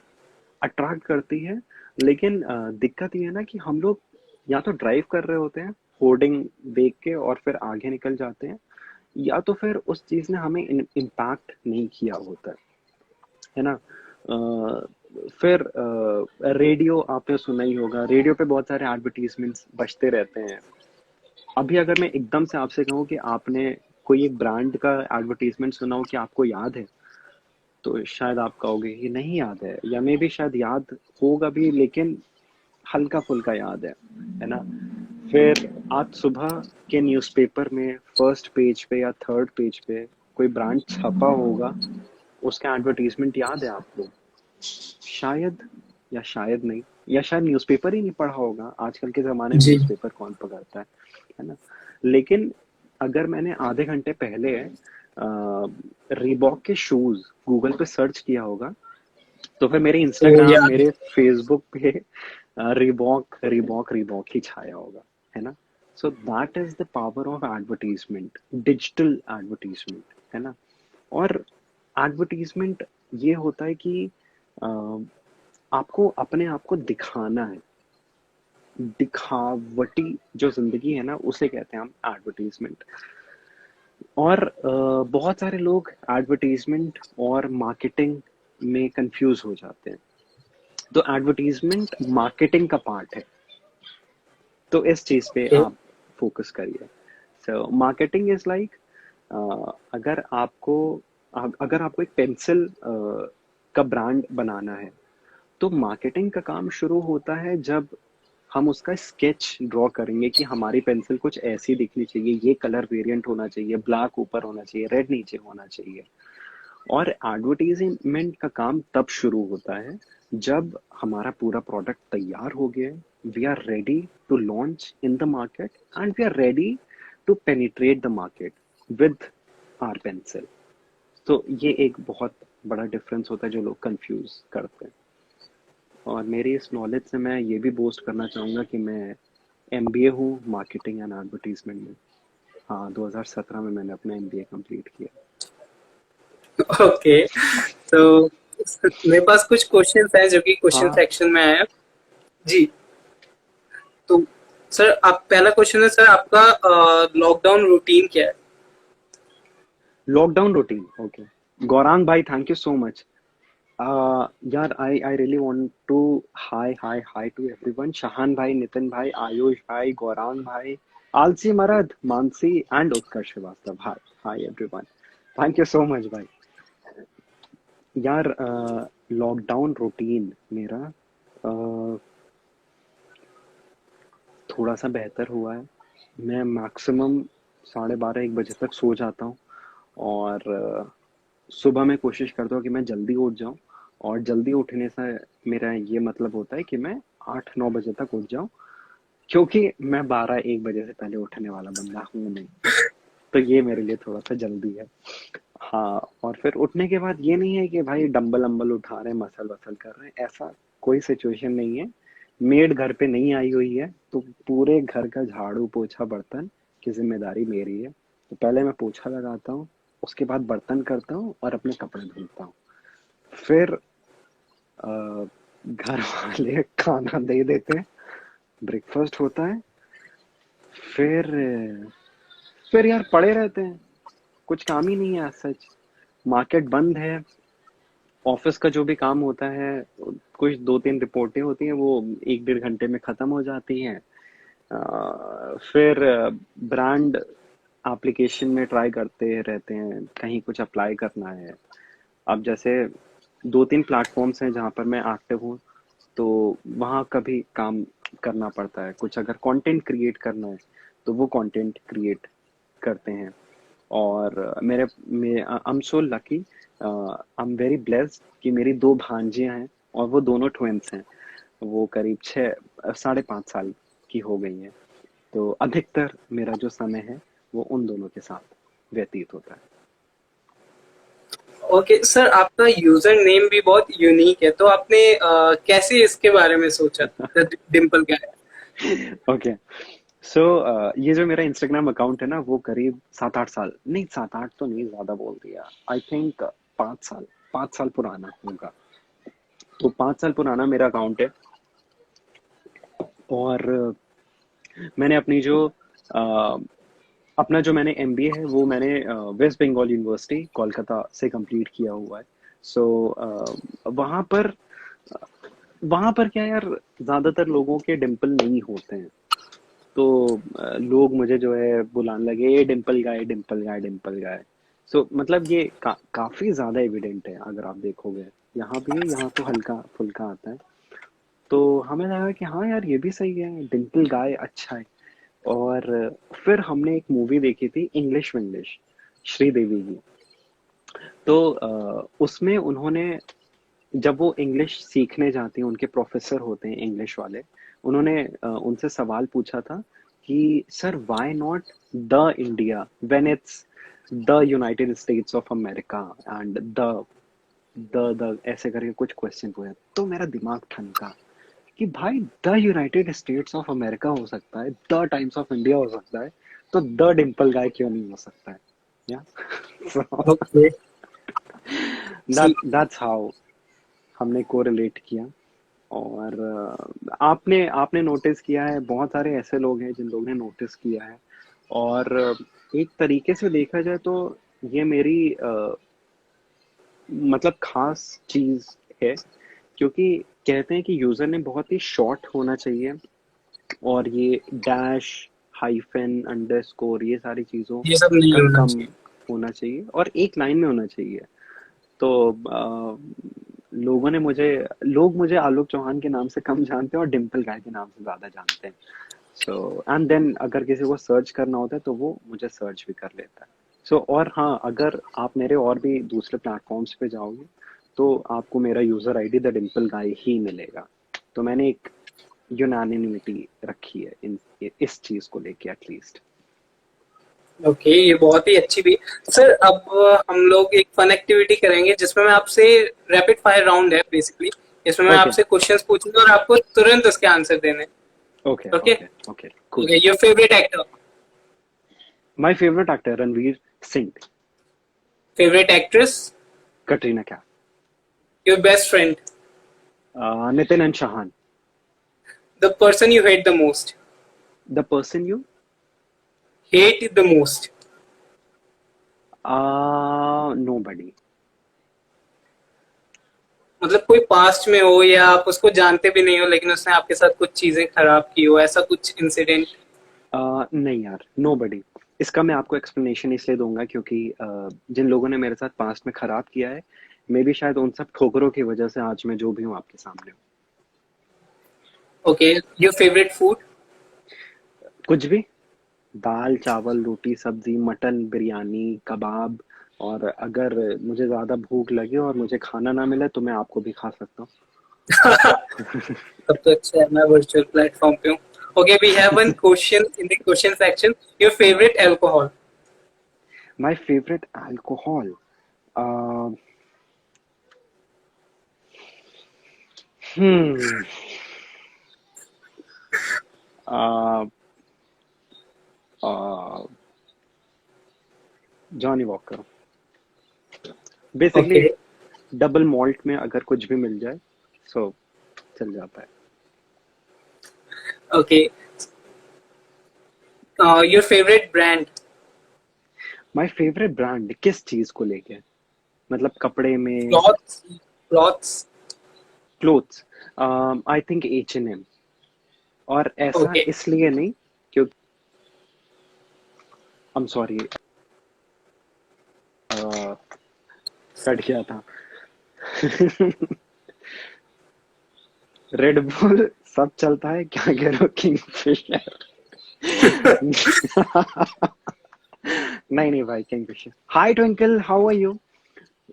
अट्रैक्ट करती है। लेकिन दिक्कत ये है ना कि हम लोग या तो ड्राइव कर रहे होते हैं, होर्डिंग देख के और फिर आगे निकल जाते हैं, या तो फिर उस चीज ने हमें इम्पैक्ट नहीं किया होता है ना। फिर रेडियो आपने सुना ही होगा, रेडियो पे बहुत सारे एडवर्टीजमेंट्स बजते रहते हैं। अभी अगर मैं एकदम से आपसे कहूँ कि आपने कोई एक ब्रांड का एडवर्टीजमेंट सुना हो कि आपको याद है, तो शायद आप कहोगे कि नहीं याद है, या मे भी शायद याद होगा भी लेकिन हल्का फुल्का याद है ना। फिर आज सुबह के न्यूज़पेपर में फर्स्ट पेज पे या थर्ड पेज पे कोई ब्रांड छपा होगा, उसका एडवर्टीजमेंट याद है आपको? शायद, या शायद नहीं, या शायद न्यूज़पेपर ही नहीं पढ़ा होगा। आजकल के ज़माने में जी न्यूज़पेपर कौन पढ़ता है ना। लेकिन अगर मैंने आधे घंटे पहले रीबॉक के शूज गूगल पे सर्च किया होगा, तो फिर मेरे तो इंस्टाग्राम, याद मेरे फेसबुक पे रीबॉक रीबॉक रीबॉक ही छाया होगा, है ना। So that is the power of advertisement, digital advertisement, है ना। और एडवर्टीजमेंट ये होता है कि अ, आपको अपने आप को दिखाना है। दिखावटी जो जिंदगी है ना, उसे कहते हैं हम एडवर्टीजमेंट। और बहुत सारे लोग एडवर्टीजमेंट और मार्केटिंग में कंफ्यूज हो जाते हैं। तो एडवर्टीजमेंट मार्केटिंग का पार्ट है, तो इस चीज पे है। आप फोकस करिए। सो मार्केटिंग इज लाइक अगर आपको अगर आपको एक पेंसिल का ब्रांड बनाना है, तो मार्केटिंग का काम शुरू होता है जब हम उसका स्केच ड्रॉ करेंगे कि हमारी पेंसिल कुछ ऐसी दिखनी चाहिए, ये कलर वेरिएंट होना चाहिए, ब्लैक ऊपर होना चाहिए, रेड नीचे होना चाहिए। और एडवर्टाइजमेंट का काम तब शुरू होता है जब हमारा पूरा प्रोडक्ट तैयार हो गया है, we are ready to launch in the market and we are ready to penetrate the market with our pencil. तो ये एक बहुत बड़ा डिफरेंस होता है जो लोग कंफ्यूज करते हैं। और मेरी इस नॉलेज से मैं ये भी बोस्ट करना चाहूँगा कि मैं एमबीए हूँ मार्केटिंग एंड एडवर्टीजमेंट में। हाँ, 2017 में मैंने अपना एमबीए कंप्लीट किया। ओके, तो मेरे पास कुछ क्वेश्चंस हैं जो कि क्वेश्चन हाँ, सेक्शन में आए हैं। जी, तो सर आप पहला क्वेश्चन है सर आपका, लॉकडाउन रूटीन क्या है? Lockdown routine, okay. गौरांग भाई, थैंक यू सो मच। यार, I really want to hi hi hi to everyone. Shahan भाई, नितिन भाई, आयुष भाई, गौरांग भाई, आलसी मरद, Mansi and Utkarsh Srivastava. Hi hi everyone, thank you so much भाई। यार, लॉकडाउन रूटीन मेरा थोड़ा सा बेहतर हुआ है। मैं मैक्सिमम 12:30 1 बजे तक सो जाता हूँ। और सुबह मैं कोशिश करता हूँ कि मैं जल्दी उठ जाऊँ। और जल्दी उठने से मेरा ये मतलब होता है कि मैं 8-9 बजे तक उठ जाऊँ, क्योंकि मैं 12-1 बजे से पहले उठने वाला बंदा हूँ नहीं। तो ये मेरे लिए थोड़ा सा जल्दी है। हाँ, और फिर उठने के बाद ये नहीं है कि भाई डंबल अम्बल उठा रहे हैं, मसल वसल कर रहे हैं, ऐसा कोई सिचुएशन नहीं है। मेड घर पे नहीं आई हुई है, तो पूरे घर का झाड़ू पोछा बर्तन की जिम्मेदारी मेरी है। तो पहले मैं पोछा लगाता हूँ, उसके बाद बर्तन करता हूँ और अपने कपड़े धुलता हूँ। फिर घर वाले खाना दे देते हैं, ब्रेकफास्ट होता है। फिर फिर यार पड़े रहते हैं, कुछ काम ही नहीं है सच। मार्केट बंद है, ऑफिस का जो भी काम होता है, कुछ 2-3 रिपोर्टें होती हैं, वो 1-1.5 घंटे में खत्म हो जाती हैं। फिर ब्रांड एप्लीकेशन में ट्राई करते रहते हैं, कहीं कुछ अप्लाई करना है। अब जैसे 2-3 प्लेटफॉर्म्स हैं जहाँ पर मैं एक्टिव हूँ, तो वहाँ कभी काम करना पड़ता है। कुछ अगर कंटेंट क्रिएट करना है, तो वो कंटेंट क्रिएट करते हैं। और मेरे I am so lucky, I am very blessed कि मेरी 2 भांजियां हैं और वो दोनों ट्विंस हैं। वो करीब 6 5.5 साल की हो गई हैं। तो अधिकतर मेरा जो समय है वो उन दोनों के साथ व्यतीत होता है। ओके सर, आपका यूजर नेम भी बहुत यूनिक है, तो आपने कैसे इसके बारे में सोचा? डिम्पल क्या है? ओके, सो ये जो मेरा इंस्टाग्राम अकाउंट है ना, वो करीब 7-8 साल नहीं, 7-8 तो नहीं, ज्यादा बोल दिया, आई थिंक 5 साल, 5 साल पुराना होगा। तो 5 साल पुराना मेरा अकाउंट है। और मैंने अपनी जो अ, अपना जो मैंने एमबीए है वो मैंने वेस्ट बंगाल यूनिवर्सिटी कोलकाता से कंप्लीट किया हुआ है। सो वहाँ पर वहाँ पर क्या यार, ज्यादातर लोगों के डिम्पल नहीं होते हैं। तो लोग मुझे जो है बुलाने लगे, "ए, डिम्पल गाय, डिम्पल गाय, डिम्पल गाय"। सो मतलब ये काफी ज्यादा एविडेंट है, अगर आप देखोगे। यहाँ भी है, यहाँ तो हल्का फुल्का आता है। तो हमें लगा कि हाँ यार, ये भी सही है, डिम्पल गाय अच्छा है। और फिर हमने एक मूवी देखी थी, इंग्लिश विंग्लिश, श्रीदेवी की। तो उसमें उन्होंने, जब वो इंग्लिश सीखने जाती हैं, उनके प्रोफेसर होते हैं इंग्लिश वाले, उन्होंने उनसे सवाल पूछा था कि sir, why not the India when it's the United states of America and the ऐसे करके कुछ क्वेश्चन हुए। तो मेरा दिमाग ठनका कि भाई, the United states of America हो सकता है, द टाइम्स ऑफ इंडिया हो सकता है, तो द डिम्पल गाय क्यों नहीं हो सकता है? या ओके, दैट्स हाउ हमने कोरिलेट किया। और आपने आपने नोटिस किया है, बहुत सारे ऐसे लोग हैं जिन लोगों ने नोटिस किया है। और एक तरीके से देखा जाए तो ये मेरी मतलब खास चीज है, क्योंकि कहते हैं कि यूजर ने बहुत ही शॉर्ट होना चाहिए। और ये डैश, हाइफन, अंडरस्कोर, ये सारी चीजों ये सब नहीं का होना कम चाहिए। होना चाहिए और एक लाइन में होना चाहिए। तो लोग मुझे आलोक चौहान के नाम से कम जानते हैं और डिम्पल गाय के नाम से ज्यादा जानते हैं। सो एंड देन अगर किसी को सर्च करना होता है तो वो मुझे सर्च भी कर लेता है। सो और हाँ, अगर आप मेरे और भी दूसरे प्लेटफॉर्म्स पे जाओगे तो आपको मेरा यूजर आईडी द डिम्पल गाय ही मिलेगा। तो मैंने एक यूनानिमिटी रखी है इस चीज को लेके एटलीस्ट। ओके, ये बहुत ही अच्छी भी। सर अब हम लोग एक फन एक्टिविटी करेंगे जिसमें मैं आपसे, रैपिड फायर राउंड है बेसिकली, इसमें मैं ओके आपसे क्वेश्चंस पूछूंगा और आपको तुरंत उसके आंसर देने। Okay okay okay okay cool. Okay, your favourite actor? My favourite actor Ranveer Singh. Favourite actress? Katrina Kaif. Your best friend? Nitin and Shahan. The person you hate the most? The person you hate the most? Nobody. मतलब कोई पास्ट में हो या आप उसको जानते भी नहीं हो लेकिन उसने आपके साथ कुछ चीजें खराब की हो, ऐसा कुछ इंसिडेंट? नहीं यार, नोबडी। इसका मैं आपको एक्सप्लेनेशन इसलिए दूंगा क्योंकि जिन लोगों ने मेरे साथ पास्ट में खराब किया है, मे भी शायद उन सब ठोकरों की वजह से आज मैं जो भी हूँ आपके सामने हूँ। Okay, your favourite food? कुछ भी। दाल चावल रोटी सब्जी मटन बिरयानी कबाब। और अगर मुझे ज्यादा भूख लगे और मुझे खाना ना मिले तो मैं आपको भी खा सकता तब तो अच्छा है, मैं वर्चुअल प्लेटफॉर्म पे हूँ। Okay, we have one question in the question section. Your favourite alcohol? हूँ। My favourite alcohol. Hmm Johnnie Walker. Basically okay double malt में अगर कुछ भी मिल जाए सो चल जाता है। Okay, your favourite brand? My favourite brand किस चीज को लेके? मतलब कपड़े में? Clothes? Clothes? Clothes. I think H&M। और ऐसा ओके इसलिए नहीं क्योंकि आई एम सॉरी कट गया था। रेड बुल सब चलता है क्या कह रहे हो किंगफिशर? नहीं नहीं भाई Kingfisher. Hi Twinkle how are you?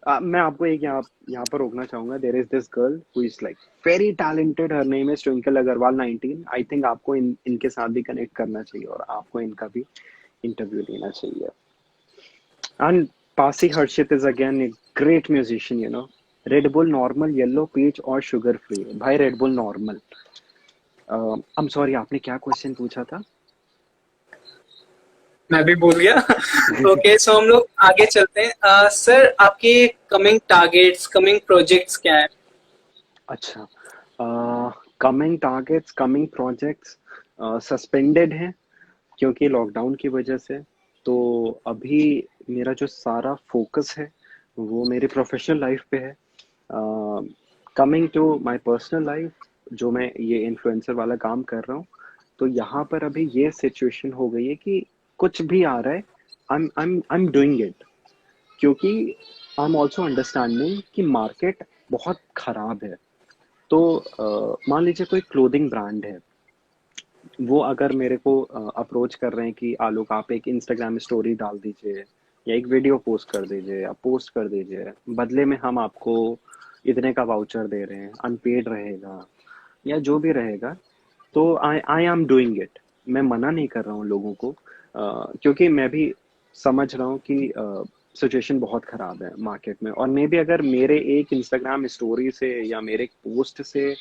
मैं आपको एक यहाँ पर रोकना चाहूंगा। There is this girl who is like very talented. Her name is Twinkle Agarwal 19। I think आपको इनके साथ भी कनेक्ट करना चाहिए और आपको इनका भी इंटरव्यू लेना चाहिए। And Pasi Harshit is again a great musician you know. Red Bull normal yellow peach और शुगर फ्री। भाई Red Bull normal. I am sorry आपने क्या क्वेश्चन पूछा था? मैं भी भूल गया। ओके, सो हम लोग आगे चलते हैं। सर आपके कमिंग टारगेट्स, कमिंग प्रोजेक्ट्स क्या है? अच्छा, coming targets coming projects suspended हैं क्योंकि लॉकडाउन की वजह से। तो अभी मेरा जो सारा फोकस है वो मेरी प्रोफेशनल लाइफ पे है। Coming to my personal life, जो मैं ये इन्फ्लुएंसर वाला काम कर रहा हूँ, तो यहाँ पर अभी ये सिचुएशन हो गई है कि कुछ भी आ रहा है आई एम डूइंग इट। क्योंकि आई एम ऑल्सो अंडरस्टैंडिंग कि मार्केट बहुत खराब है। तो मान लीजिए कोई क्लोथिंग ब्रांड है, वो अगर मेरे को अप्रोच कर रहे हैं कि आलोक आप एक इंस्टाग्राम स्टोरी डाल दीजिए या एक वीडियो पोस्ट कर दीजिए या पोस्ट कर दीजिए, बदले में हम आपको इतने का वाउचर दे रहे हैं, अनपेड रहेगा या जो भी रहेगा, तो आई एम डूइंग इट। मैं मना नहीं कर रहा हूँ लोगों को, क्योंकि मैं भी समझ रहा हूँ कि सिचुएशन बहुत खराब है मार्केट में। और मे भी अगर मेरे एक इंस्टाग्राम स्टोरी से या मेरे एक पोस्ट से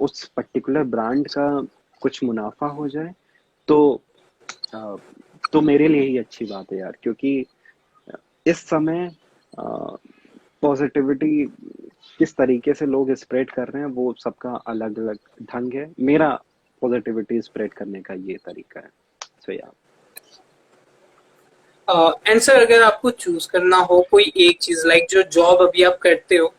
उस पर्टिकुलर ब्रांड का कुछ मुनाफा हो जाए तो अ, तो मेरे लिए ही अच्छी बात है यार। क्योंकि इस समय पॉजिटिविटी किस तरीके से लोग स्प्रेड कर रहे हैं वो सबका अलग अलग ढंग है। मेरा पॉजिटिविटी स्प्रेड करने का ये तरीका है। सो या एंड सर अगर आपको चूज करना हो कोई एक चीज, लाइक जो जॉब अभी आप करते हो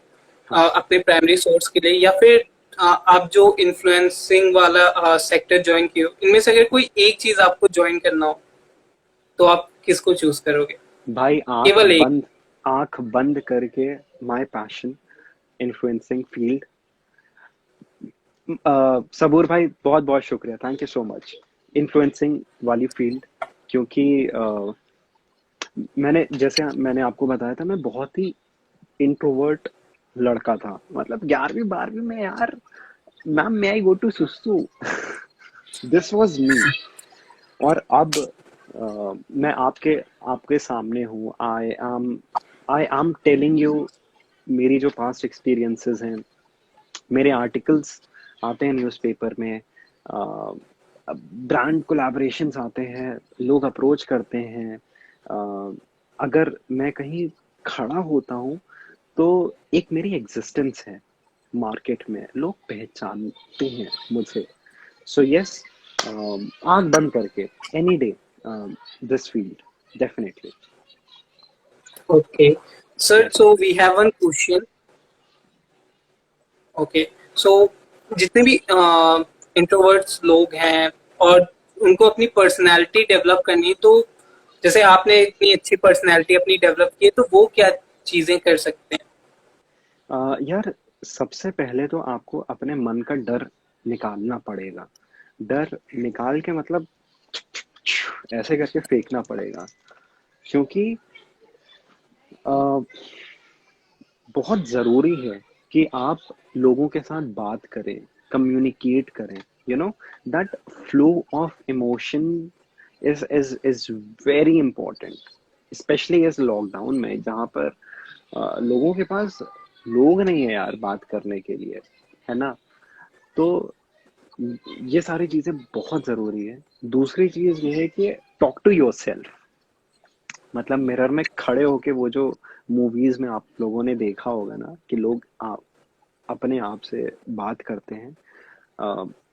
हाँ। अपने प्राइमरी सोर्स के लिए, या फिर आप जो इन्फ्लुएंसिंग वाला सेक्टर ज्वाइन किए हो, इनमें से अगर कोई एक चीज आपको ज्वाइन करना हो तो आप किसको चूज करोगे? भाई केवल एक। आंख बंद करके माय पैशन इन्फ्लुएंसिंग फील्ड। सबूर भाई बहुत बहुत शुक्रिया, thank you so much. Influencing वाली फील्ड, क्योंकि मैंने आपको बताया था, मैं बहुत ही इंट्रोवर्ट लड़का था। मतलब 11वीं 12वीं में यार, ma'am may I go to सुसु, दिस वाज मी। और अब मैं आपके आपके सामने हूँ। आई एम टेलिंग यू मेरी जो पास्ट एक्सपीरियंसेस हैं। मेरे आर्टिकल्स आते हैं न्यूज़पेपर में, ब्रांड कोलैबोरेशंस आते हैं, लोग अप्रोच करते हैं। अगर मैं कहीं खड़ा होता हूँ तो एक मेरी एग्जिस्टेंस है मार्केट में, लोग पहचानते हैं मुझे। सो यस, आंख बंद करके any day this field definitely. Okay sir, yes so we have one question. Okay, so जितने भी इंट्रोवर्ट्स लोग हैं और उनको अपनी पर्सनालिटी डेवलप करनी है, तो जैसे आपने इतनी अच्छी पर्सनालिटी अपनी डेवलप की है, तो वो क्या चीजें कर सकते हैं? यार, सबसे पहले तो आपको अपने मन का डर निकालना पड़ेगा। डर निकाल के मतलब ऐसे करके फेंकना पड़ेगा, क्योंकि अ, बहुत ज़रूरी है कि आप लोगों के साथ बात करें, कम्युनिकेट करें। You know that flow of emotion is very important, specially इस लॉकडाउन में, जहाँ पर लोगों के पास लोग नहीं है यार बात करने के लिए, है ना। तो ये सारी चीज़ें बहुत ज़रूरी है। दूसरी चीज़ ये है कि टॉक टू योरसेल्फ। मतलब मिरर में खड़े होके, वो जो मूवीज में आप लोगों ने देखा होगा ना, कि लोग अपने आप से बात करते हैं,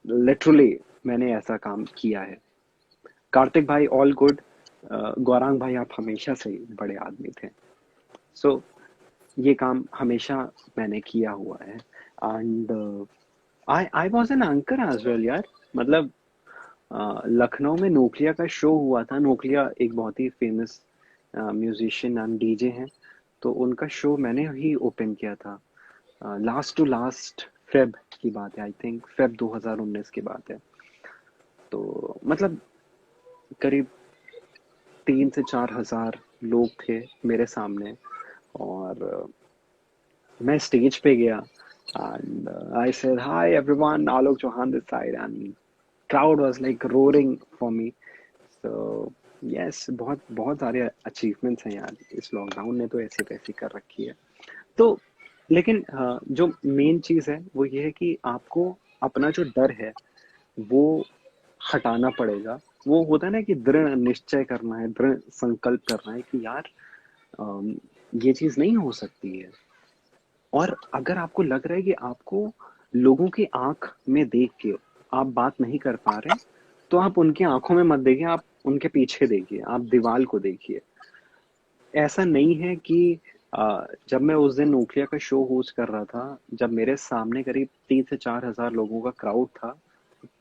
लिटरली मैंने ऐसा काम किया है। कार्तिक भाई ऑल गुड, गौरांग भाई आप हमेशा से ही बड़े आदमी थे। सो ये काम हमेशा मैंने किया हुआ है। And I I was an anchor as well यार। मतलब लखनऊ में नोकिया का शो हुआ था। नोकिया एक बहुत ही फेमस म्यूजिशियन एंड डीजे हैं, तो उनका शो मैंने ही ओपन किया था। लास्ट टू लास्ट फेब की बात है, आई थिंक फेब 2019 की बात है। तो मतलब करीब 3 से 4 हजार लोग थे मेरे सामने, और मैं स्टेज पे गया and I said hi everyone, Alok Chauhan this side, and crowd was like roaring for me. So yes, बहुत बहुत सारे अचीवमेंट्स हैं यार, इस लॉकडाउन ने तो ऐसी तैसी कर रखी है। तो लेकिन जो मेन चीज है वो ये है कि आपको अपना जो डर है वो हटाना पड़ेगा। वो होता है ना कि दृढ़ निश्चय करना है, दृढ़ संकल्प करना है कि यार अम, ये चीज नहीं हो सकती है। और अगर आपको लग रहा है कि आपको लोगों की आंख में देख के आप बात नहीं कर पा रहे, तो आप उनकी आंखों में मत देखिए, आप उनके पीछे देखिए, आप दीवार को देखिए। ऐसा नहीं है कि जब मैं उस दिन नोकिया का शो होस्ट कर रहा था, जब मेरे सामने करीब 3 से 4 हजार लोगों का क्राउड था,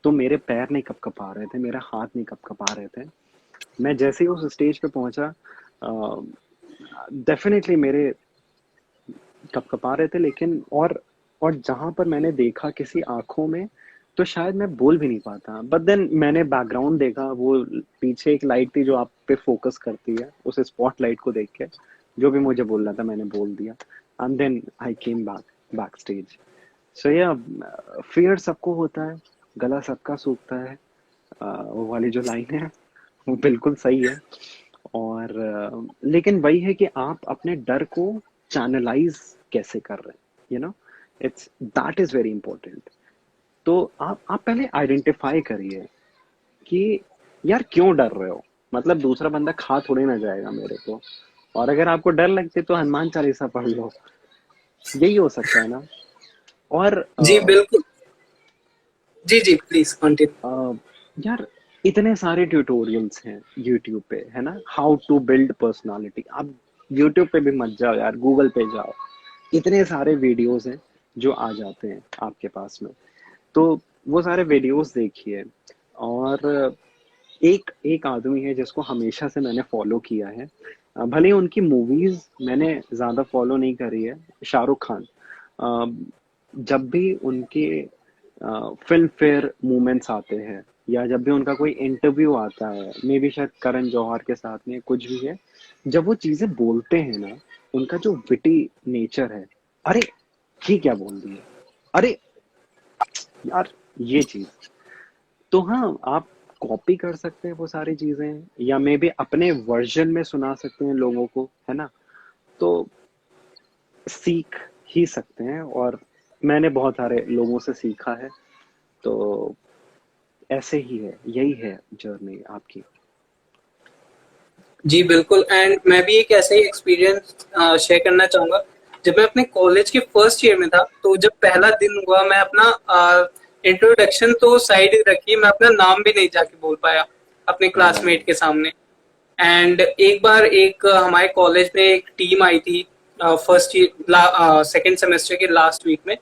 तो मेरे पैर नहीं कपकपा रहे थे, मेरा हाथ नहीं कपकपा रहे थे। मैं जैसे ही उस स्टेज पे पहुंचा, डेफिनेटली मेरे कपकपा रहे थे, लेकिन और जहां पर मैंने देखा किसी आंखों में, तो शायद मैं बोल भी नहीं पाता। बट देन मैंने बैकग्राउंड देखा, वो पीछे एक लाइट थी जो आप पे फोकस करती है, उस स्पॉट लाइट को देख के जो भी मुझे बोलना था मैंने बोल दिया। And then I came back stage. So yeah, fear सबको होता है, गला सबका सूखता है। वो वाली जो लाइन है वो बिल्कुल सही है। और लेकिन वही है कि आप अपने डर को चैनलाइज कैसे कर रहे हैं, you know, it's that is very important. तो आप पहले आइडेंटिफाई करिए कि यार क्यों डर रहे हो। मतलब दूसरा बंदा खा थोड़ी ना जाएगा मेरे को, और अगर आपको डर लगती तो हनुमान चालीसा पढ़ लो, यही हो सकता है ना। और जी बिल्कुल। जी जी, प्लीज कंटिन्यू। यार, इतने सारे ट्यूटोरियल्स हैं यूट्यूब पे, है ना, हाउ टू बिल्ड पर्सनालिटी। आप यूट्यूब पे भी मत जाओ यार, गूगल पे जाओ, इतने सारे वीडियोस हैं जो आ जाते हैं आपके पास में। तो वो सारे वीडियोस देखिए। और एक एक आदमी है जिसको हमेशा से मैंने फॉलो किया है, भले ही उनकी मूवीज मैंने ज्यादा फॉलो नहीं करी है। शाहरुख खान, अ, जब भी उनके फिल्म फेयर मूवमेंट्स आते हैं या जब भी उनका कोई इंटरव्यू आता है, मे बी शायद करण जौहर के साथ में कुछ भी है, जब वो चीजें बोलते हैं ना, उनका जो विटी नेचर है, अरे ये क्या बोल दिया, अरे यार, ये चीज, तो हाँ, आप कॉपी कर सकते हैं वो सारी चीजें, या मे बी अपने वर्जन में सुना सकते हैं लोगों को, है ना। तो सीख ही सकते हैं, और मैंने बहुत सारे लोगों से सीखा है। तो ऐसे ही है, यही है जर्नी आपकी। जी बिल्कुल। एंड मैं भी एक ऐसा ही एक्सपीरियंस शेयर करना चाहूंगा। जब मैं अपने कॉलेज के फर्स्ट ईयर में था, तो जब पहला दिन हुआ, मैं अपना इंट्रोडक्शन तो साइड रखिए, मैं अपना नाम भी नहीं जाके बोल पाया अपने क्लासमेट के सामने। एंड एक बार हमारे कॉलेज में एक टीम आई थी फर्स्ट ईयर सेकेंड सेमेस्टर के लास्ट वीक में।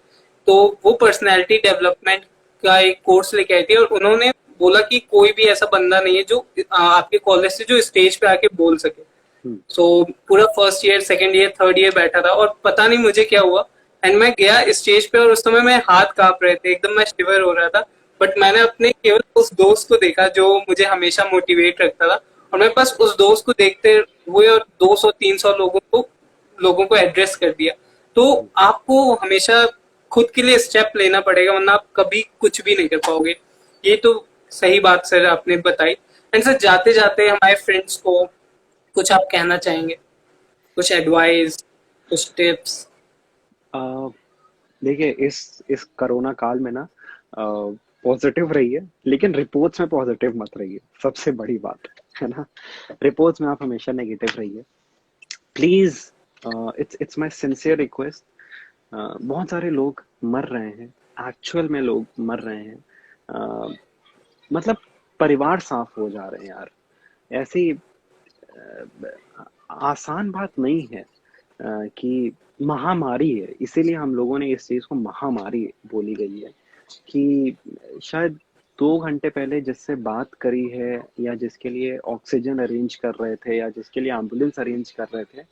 तो वो पर्सनैलिटी डेवलपमेंट का एक कोर्स लेके आई थी, और उन्होंने बोला कि कोई भी ऐसा बंदा नहीं है जो आपके कॉलेज से जो स्टेज पे आके बोल सके। हम्म। सो पूरा first year, second year, third year बैठा था, और पता नहीं मुझे क्या हुआ। एंड मैं गया स्टेज पे, और उस समय मैं हाथ कांप रहे थे एकदम, मैं शिवर हो रहा था। बट मैंने अपने केवल उस दोस्त को देखा जो मुझे हमेशा मोटिवेट रखता था, और मैं बस उस दोस्त को देखते हुए और 200-300 लोगों को एड्रेस कर दिया। तो आपको हमेशा खुद के लिए स्टेप लेना पड़ेगा, वरना आप कभी कुछ भी नहीं कर पाओगे। ये तो सही बात सर आपने बताई। एंड सर, जाते जाते हमारे फ्रेंड्स को कुछ आप कहना चाहेंगे? कुछ एडवाइस, कुछ टिप्स? अ, देखिए, इस कोरोना काल में ना, पॉजिटिव रहिए, लेकिन रिपोर्ट्स में पॉजिटिव मत रहिए, सबसे बड़ी बात है ना। रिपोर्ट्स में आप हमेशा नेगेटिव रहिए, please. It's my sincere request. बहुत सारे लोग मर रहे हैं, एक्चुअल में लोग मर रहे हैं। अ, मतलब परिवार साफ हो जा रहे हैं यार, ऐसी आसान बात नहीं है। कि महामारी है, इसीलिए हम लोगों ने इस चीज को महामारी बोली गई है। कि शायद 2 घंटे पहले जिससे बात करी है, या जिसके लिए ऑक्सीजन अरेंज कर रहे थे, या जिसके लिए एम्बुलेंस अरेंज कर रहे थे,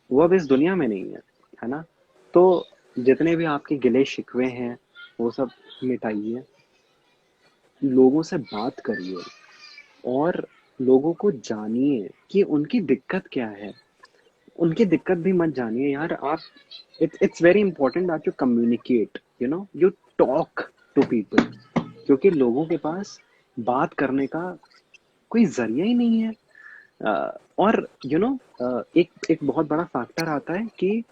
वो अब इस दुनिया में नहीं है ना। तो जितने भी आपके गिले शिकवे हैं, वो सब मिटाइए, लोगों से बात करिए, और लोगों को जानिए कि उनकी दिक्कत क्या है। उनकी दिक्कत भी मत जानिए यार आप। It's very important that you communicate, you talk to people, क्योंकि लोगों के पास बात करने का कोई जरिया ही नहीं है। और एक एक बहुत बड़ा फैक्टर आता है कि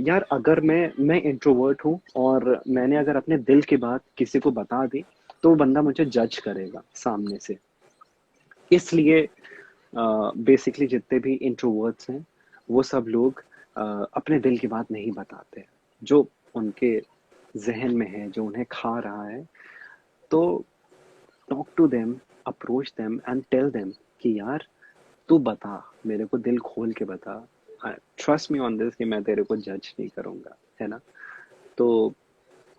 यार, अगर मैं इंट्रोवर्ट हूँ, और मैंने अगर अपने दिल की बात किसी को बता दी, तो वो बंदा मुझे जज करेगा सामने से। इसलिए बेसिकली जितने भी इंट्रोवर्ट्स हैं, वो सब लोग अपने दिल की बात नहीं बताते, जो उनके जहन में है, जो उन्हें खा रहा है। तो talk to them, approach them and tell them कि यार, तू बता, मेरे को दिल खोल के बता, ट्रस्ट मी ऑन दिस, कि मैं तेरे को जज नहीं करूंगा, है ना। तो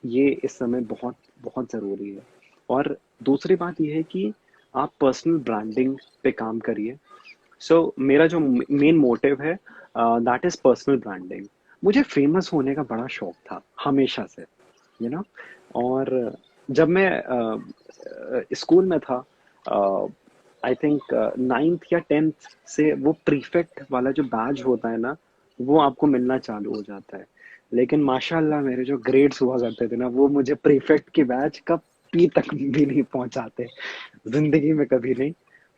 ये इस समय बहुत बहुत ज़रूरी है। और दूसरी बात ये है कि आप पर्सनल ब्रांडिंग पे काम करिए। मेरा जो मेन मोटिव है, दैट इज पर्सनल ब्रांडिंग। मुझे फेमस होने का बड़ा शौक था हमेशा से, यू नो। और जब मैं स्कूल में था, आई थिंक 9th या 10th से, वो प्रीफेक्ट वाला जो बैज होता है ना, वो आपको मिलना चालू हो जाता है। लेकिन माशाल्लाह, मेरे जो ग्रेड्स हुआ करते थे ना, वो मुझे प्रीफेक्ट की बैच का पी तक भी नहीं पहुंचाते, जिंदगी में कभी नहीं।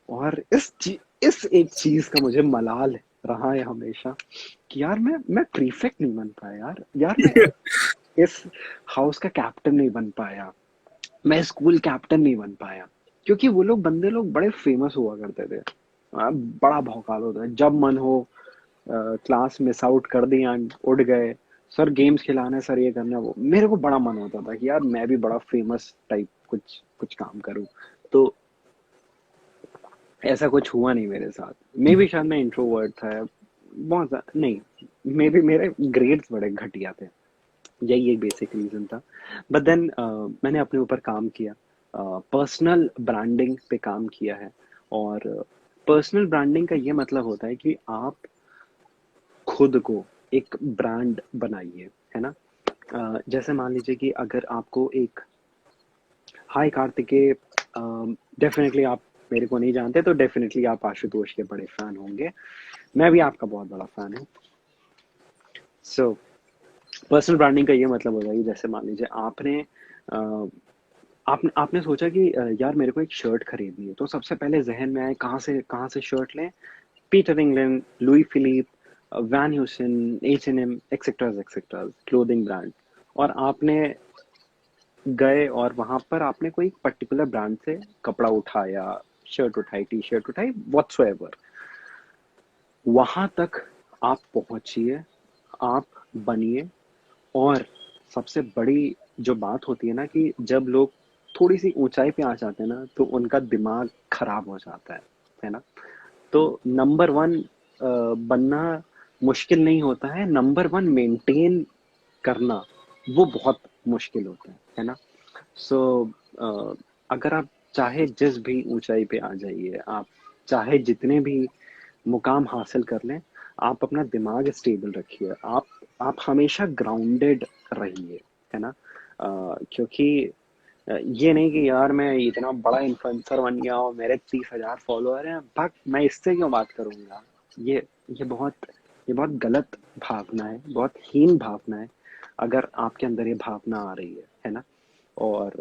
और इस एक चीज का मुझे मलाल रहा है हमेशा, कि यार मैं प्रीफेक्ट नहीं बन पाया यार, मैं इस हाउस का कैप्टन नहीं बन पाया, मैं स्कूल कैप्टन नहीं बन पाया। क्योंकि वो लोग बंदे लोग बड़े फेमस हुआ करते थे। बड़ा भौकाल होता है, जब मन हो क्लास मिस आउट कर दिया, उड़ गए, सर गेम्स खिलाना है, सर ये करना है, वो। मेरे को बड़ा मन होता था कि यार, मैं भी बड़ा फेमस टाइप कुछ कुछ काम करूं। तो ऐसा कुछ हुआ नहीं मेरे साथ। मे बी शायद मैं इंट्रोवर्ट था, नहीं, मे बी मेरे ग्रेड्स बड़े घटिया थे, यही एक बेसिक रीजन था। बट देन मैंने अपने ऊपर काम किया, पर्सनल ब्रांडिंग पे काम किया है। और पर्सनल ब्रांडिंग का ये मतलब होता है कि आप खुद को एक ब्रांड बनाइए, है ना? जैसे मान लीजिए कि अगर आपको एक हाय कार्तिकेय, डेफिनेटली आप मेरे को नहीं जानते तो डेफिनेटली आप आशुतोष के बड़े फैन होंगे। मैं भी आपका बहुत बड़ा फैन हूँ। सो पर्सनल ब्रांडिंग का ये मतलब होता है कि जैसे मान लीजिए आपने सोचा कि यार मेरे को एक शर्ट खरीदनी है, तो सबसे पहले जहन में आए कहाँ से शर्ट लें? Peter England, Louis Philippe, Van Heusen, H&M, etceteras etceteras clothing brand. और आपने गए और वहां पर आपने कोई पर्टिकुलर ब्रांड से कपड़ा उठाया, शर्ट उठाई, टी शर्ट उठाई, व्हाट्सोएवर। वहां तक आप पहुंचिए, आप बनिए। और सबसे बड़ी जो बात होती है ना कि जब लोग थोड़ी सी ऊंचाई पे आ जाते हैं ना तो उनका दिमाग खराब हो जाता है ना? तो नंबर वन बनना मुश्किल नहीं होता है, नंबर वन मेंटेन करना वो बहुत मुश्किल होता है ना? सो अगर आप चाहे जिस भी ऊंचाई पे आ जाइए, आप चाहे जितने भी मुकाम हासिल कर लें, आप अपना दिमाग स्टेबल रखिए, आप हमेशा ग्राउंडेड रहिए, है ना? क्योंकि ये नहीं कि यार मैं इतना बड़ा इन्फ्लुएंसर बन गया और मेरे 30,000 फॉलोअर हैं, भग मैं इससे क्यों बात करूंगा। ये ये बहुत ये बहुत गलत भावना है, बहुत हीन भावना है अगर आपके अंदर ये भावना आ रही है ना? और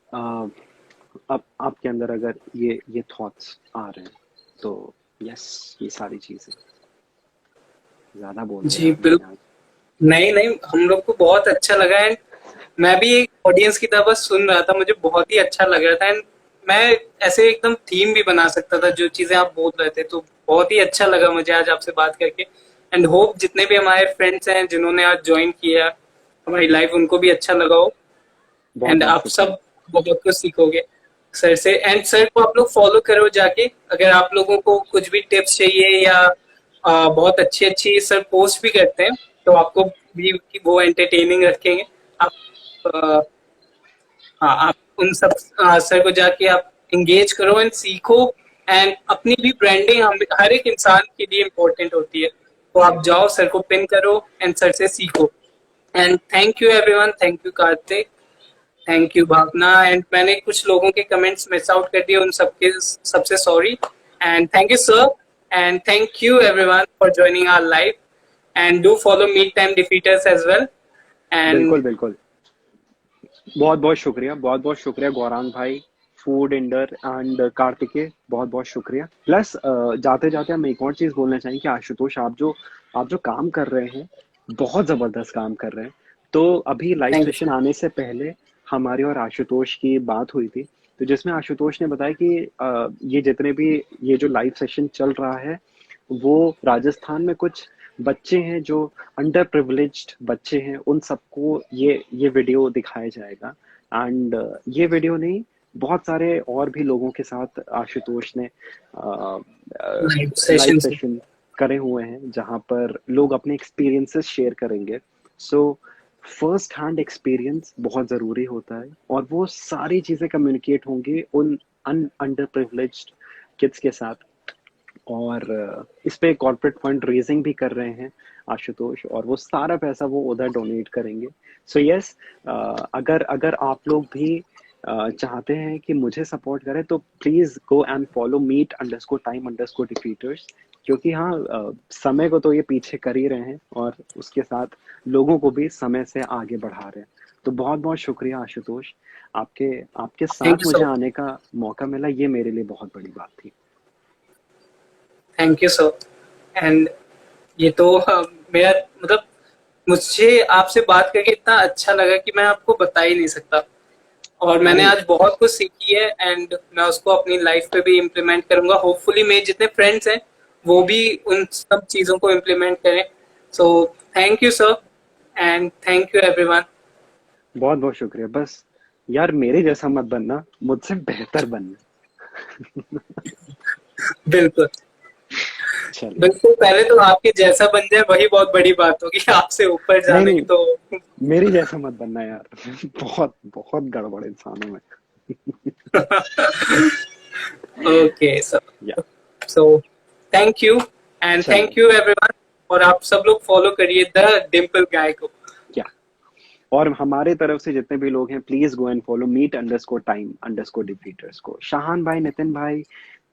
अ, अब आपके अंदर अगर ये थॉट्स आ रहे हैं तो यस, ये सारी चीजें ज्यादा बोल दिया जी यार मैंने बिल्कुल। आज। नहीं नहीं, हम लोग को बहुत अच्छा लगा एंड मैं भी एक ऑडियंस की तरह बस सुन रहा था, मुझे बहुत ही अच्छा लग रहा था एंड मैं ऐसे एकदम थीम भी बना सकता था जो चीजें आप बोल रहे थे। तो बहुत ही अच्छा लगा मुझे आज आपसे बात करके एंड होप जितने भी हमारे फ्रेंड्स हैं जिन्होंने आज ज्वाइन किया हमारी लाइफ उनको भी अच्छा लगा हो बहुत एंड बहुत आप शुक्रिया। सब बहुत कुछ सीखोगे सर से। एंड सर को आप लोग फॉलो करो जाके, अगर आप लोगों को कुछ भी टिप्स चाहिए या बहुत अच्छी अच्छी सर पोस्ट भी करते हैं तो आपको भी वो एंटरटेनिंग रखेंगे। आप अ, हाँ, आप उन सब सर को जाके आप इंगेज करो एंड सीखो एंड अपनी भी ब्रांडिंग हम हर एक इंसान के लिए इम्पोर्टेंट होती है। तो आप जाओ सर को पिन करो एंड सर से सीखो। And thank you everyone, thank you Kartik, thank you Bhavna. And मैंने कुछ लोगों के कमेंट्स मिस आउट कर दिए, उन सबके सबसे sorry and thank you sir and thank you everyone for joining our live and do follow meet time defeaters as well and बिल्कुल बिल्कुल। बहुत बहुत शुक्रिया गौरांग भाई, फूड इंडर एंड कार्तिकेय, बहुत बहुत शुक्रिया। प्लस जाते जाते हम एक और चीज बोलना चाहेंगे कि आशुतोष, आप जो काम कर रहे हैं, बहुत जबरदस्त काम कर रहे हैं। तो अभी live thank you session sir. आने से पहले हमारी और आशुतोष की बात हुई थी, तो जिसमें आशुतोष ने बताया कि ये जितने भी ये जो लाइव सेशन चल रहा है वो राजस्थान में कुछ बच्चे हैं जो अंडर प्रिविलेज्ड बच्चे हैं, उन सबको ये वीडियो दिखाया जाएगा। एंड ये वीडियो नहीं, बहुत सारे और भी लोगों के साथ आशुतोष ने लाइव लाइव सेशन से सेशन करे हुए हैं जहां पर लोग अपने एक्सपीरियंसेस शेयर करेंगे। सो फर्स्ट हैंड एक्सपीरियंस बहुत ज़रूरी होता है और वो सारी चीज़ें कम्युनिकेट होंगी उन अंडर प्रिविलेज्ड किड्स के साथ। और इस पे कॉर्पोरेट फंड रेजिंग भी कर रहे हैं आशुतोष, और वो सारा पैसा वो उधर डोनेट करेंगे। सो यस, अगर अगर आप लोग भी चाहते हैं कि मुझे सपोर्ट करें तो please go and follow meet underscore time underscore defeaters. क्योंकि हाँ, समय को तो ये पीछे कर ही रहे हैं और उसके साथ लोगों को भी समय से आगे बढ़ा रहे हैं। तो बहुत बहुत शुक्रिया आशुतोष, आपके आपके थैंक साथ यू मुझे सर। आने का मौका मिला, ये मेरे लिए बहुत बड़ी बात थी। Thank you sir. एंड ये तो मेरा मतलब मुझे आपसे बात करके इतना अच्छा लगा कि मैं आपको बता ही नहीं सकता। और मैंने अरे आज बहुत कुछ सीखी है एंड मैं उसको अपनी लाइफ पे भी इम्प्लीमेंट करूंगा। होपफुली मेरे जितने फ्रेंड्स हैं वो भी उन सब चीज़ों को इम्प्लीमेंट करें। So thank you sir and thank you everyone. बहुत बहुत शुक्रिया। बस यार मेरे जैसा मत बनना, मुझसे बेहतर बनना। बिल्कुल। चलिए। बिल्कुल, पहले तो आपके जैसा बन जाए वही बहुत बड़ी बात होगी, आपसे ऊपर नहीं जाने की नहीं, तो मेरी जैसा मत बनना यार। बहुत बहुत गड़बड़ इंसान हूं मैं। Okay, या so thank you and thank चलिए you everyone. और आप सब लोग फॉलो करिए द डिम्पल गाय को. क्या, और हमारे तरफ से जितने भी लोग हैं please go and follow meet underscore time underscore defeaters को, शाहान भाई, नितिन भाई,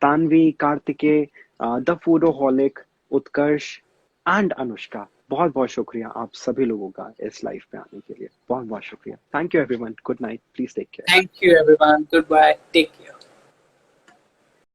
Tanvi, Kartikeya, the foodoholic, Utkarsh and Anushka, बहुत बहुत शुक्रिया आप सभी लोगों का इस लाइफ पे आने के लिए, बहुत बहुत शुक्रिया. Thank you everyone, good night, please take care. Thank you everyone. Goodbye. Take care.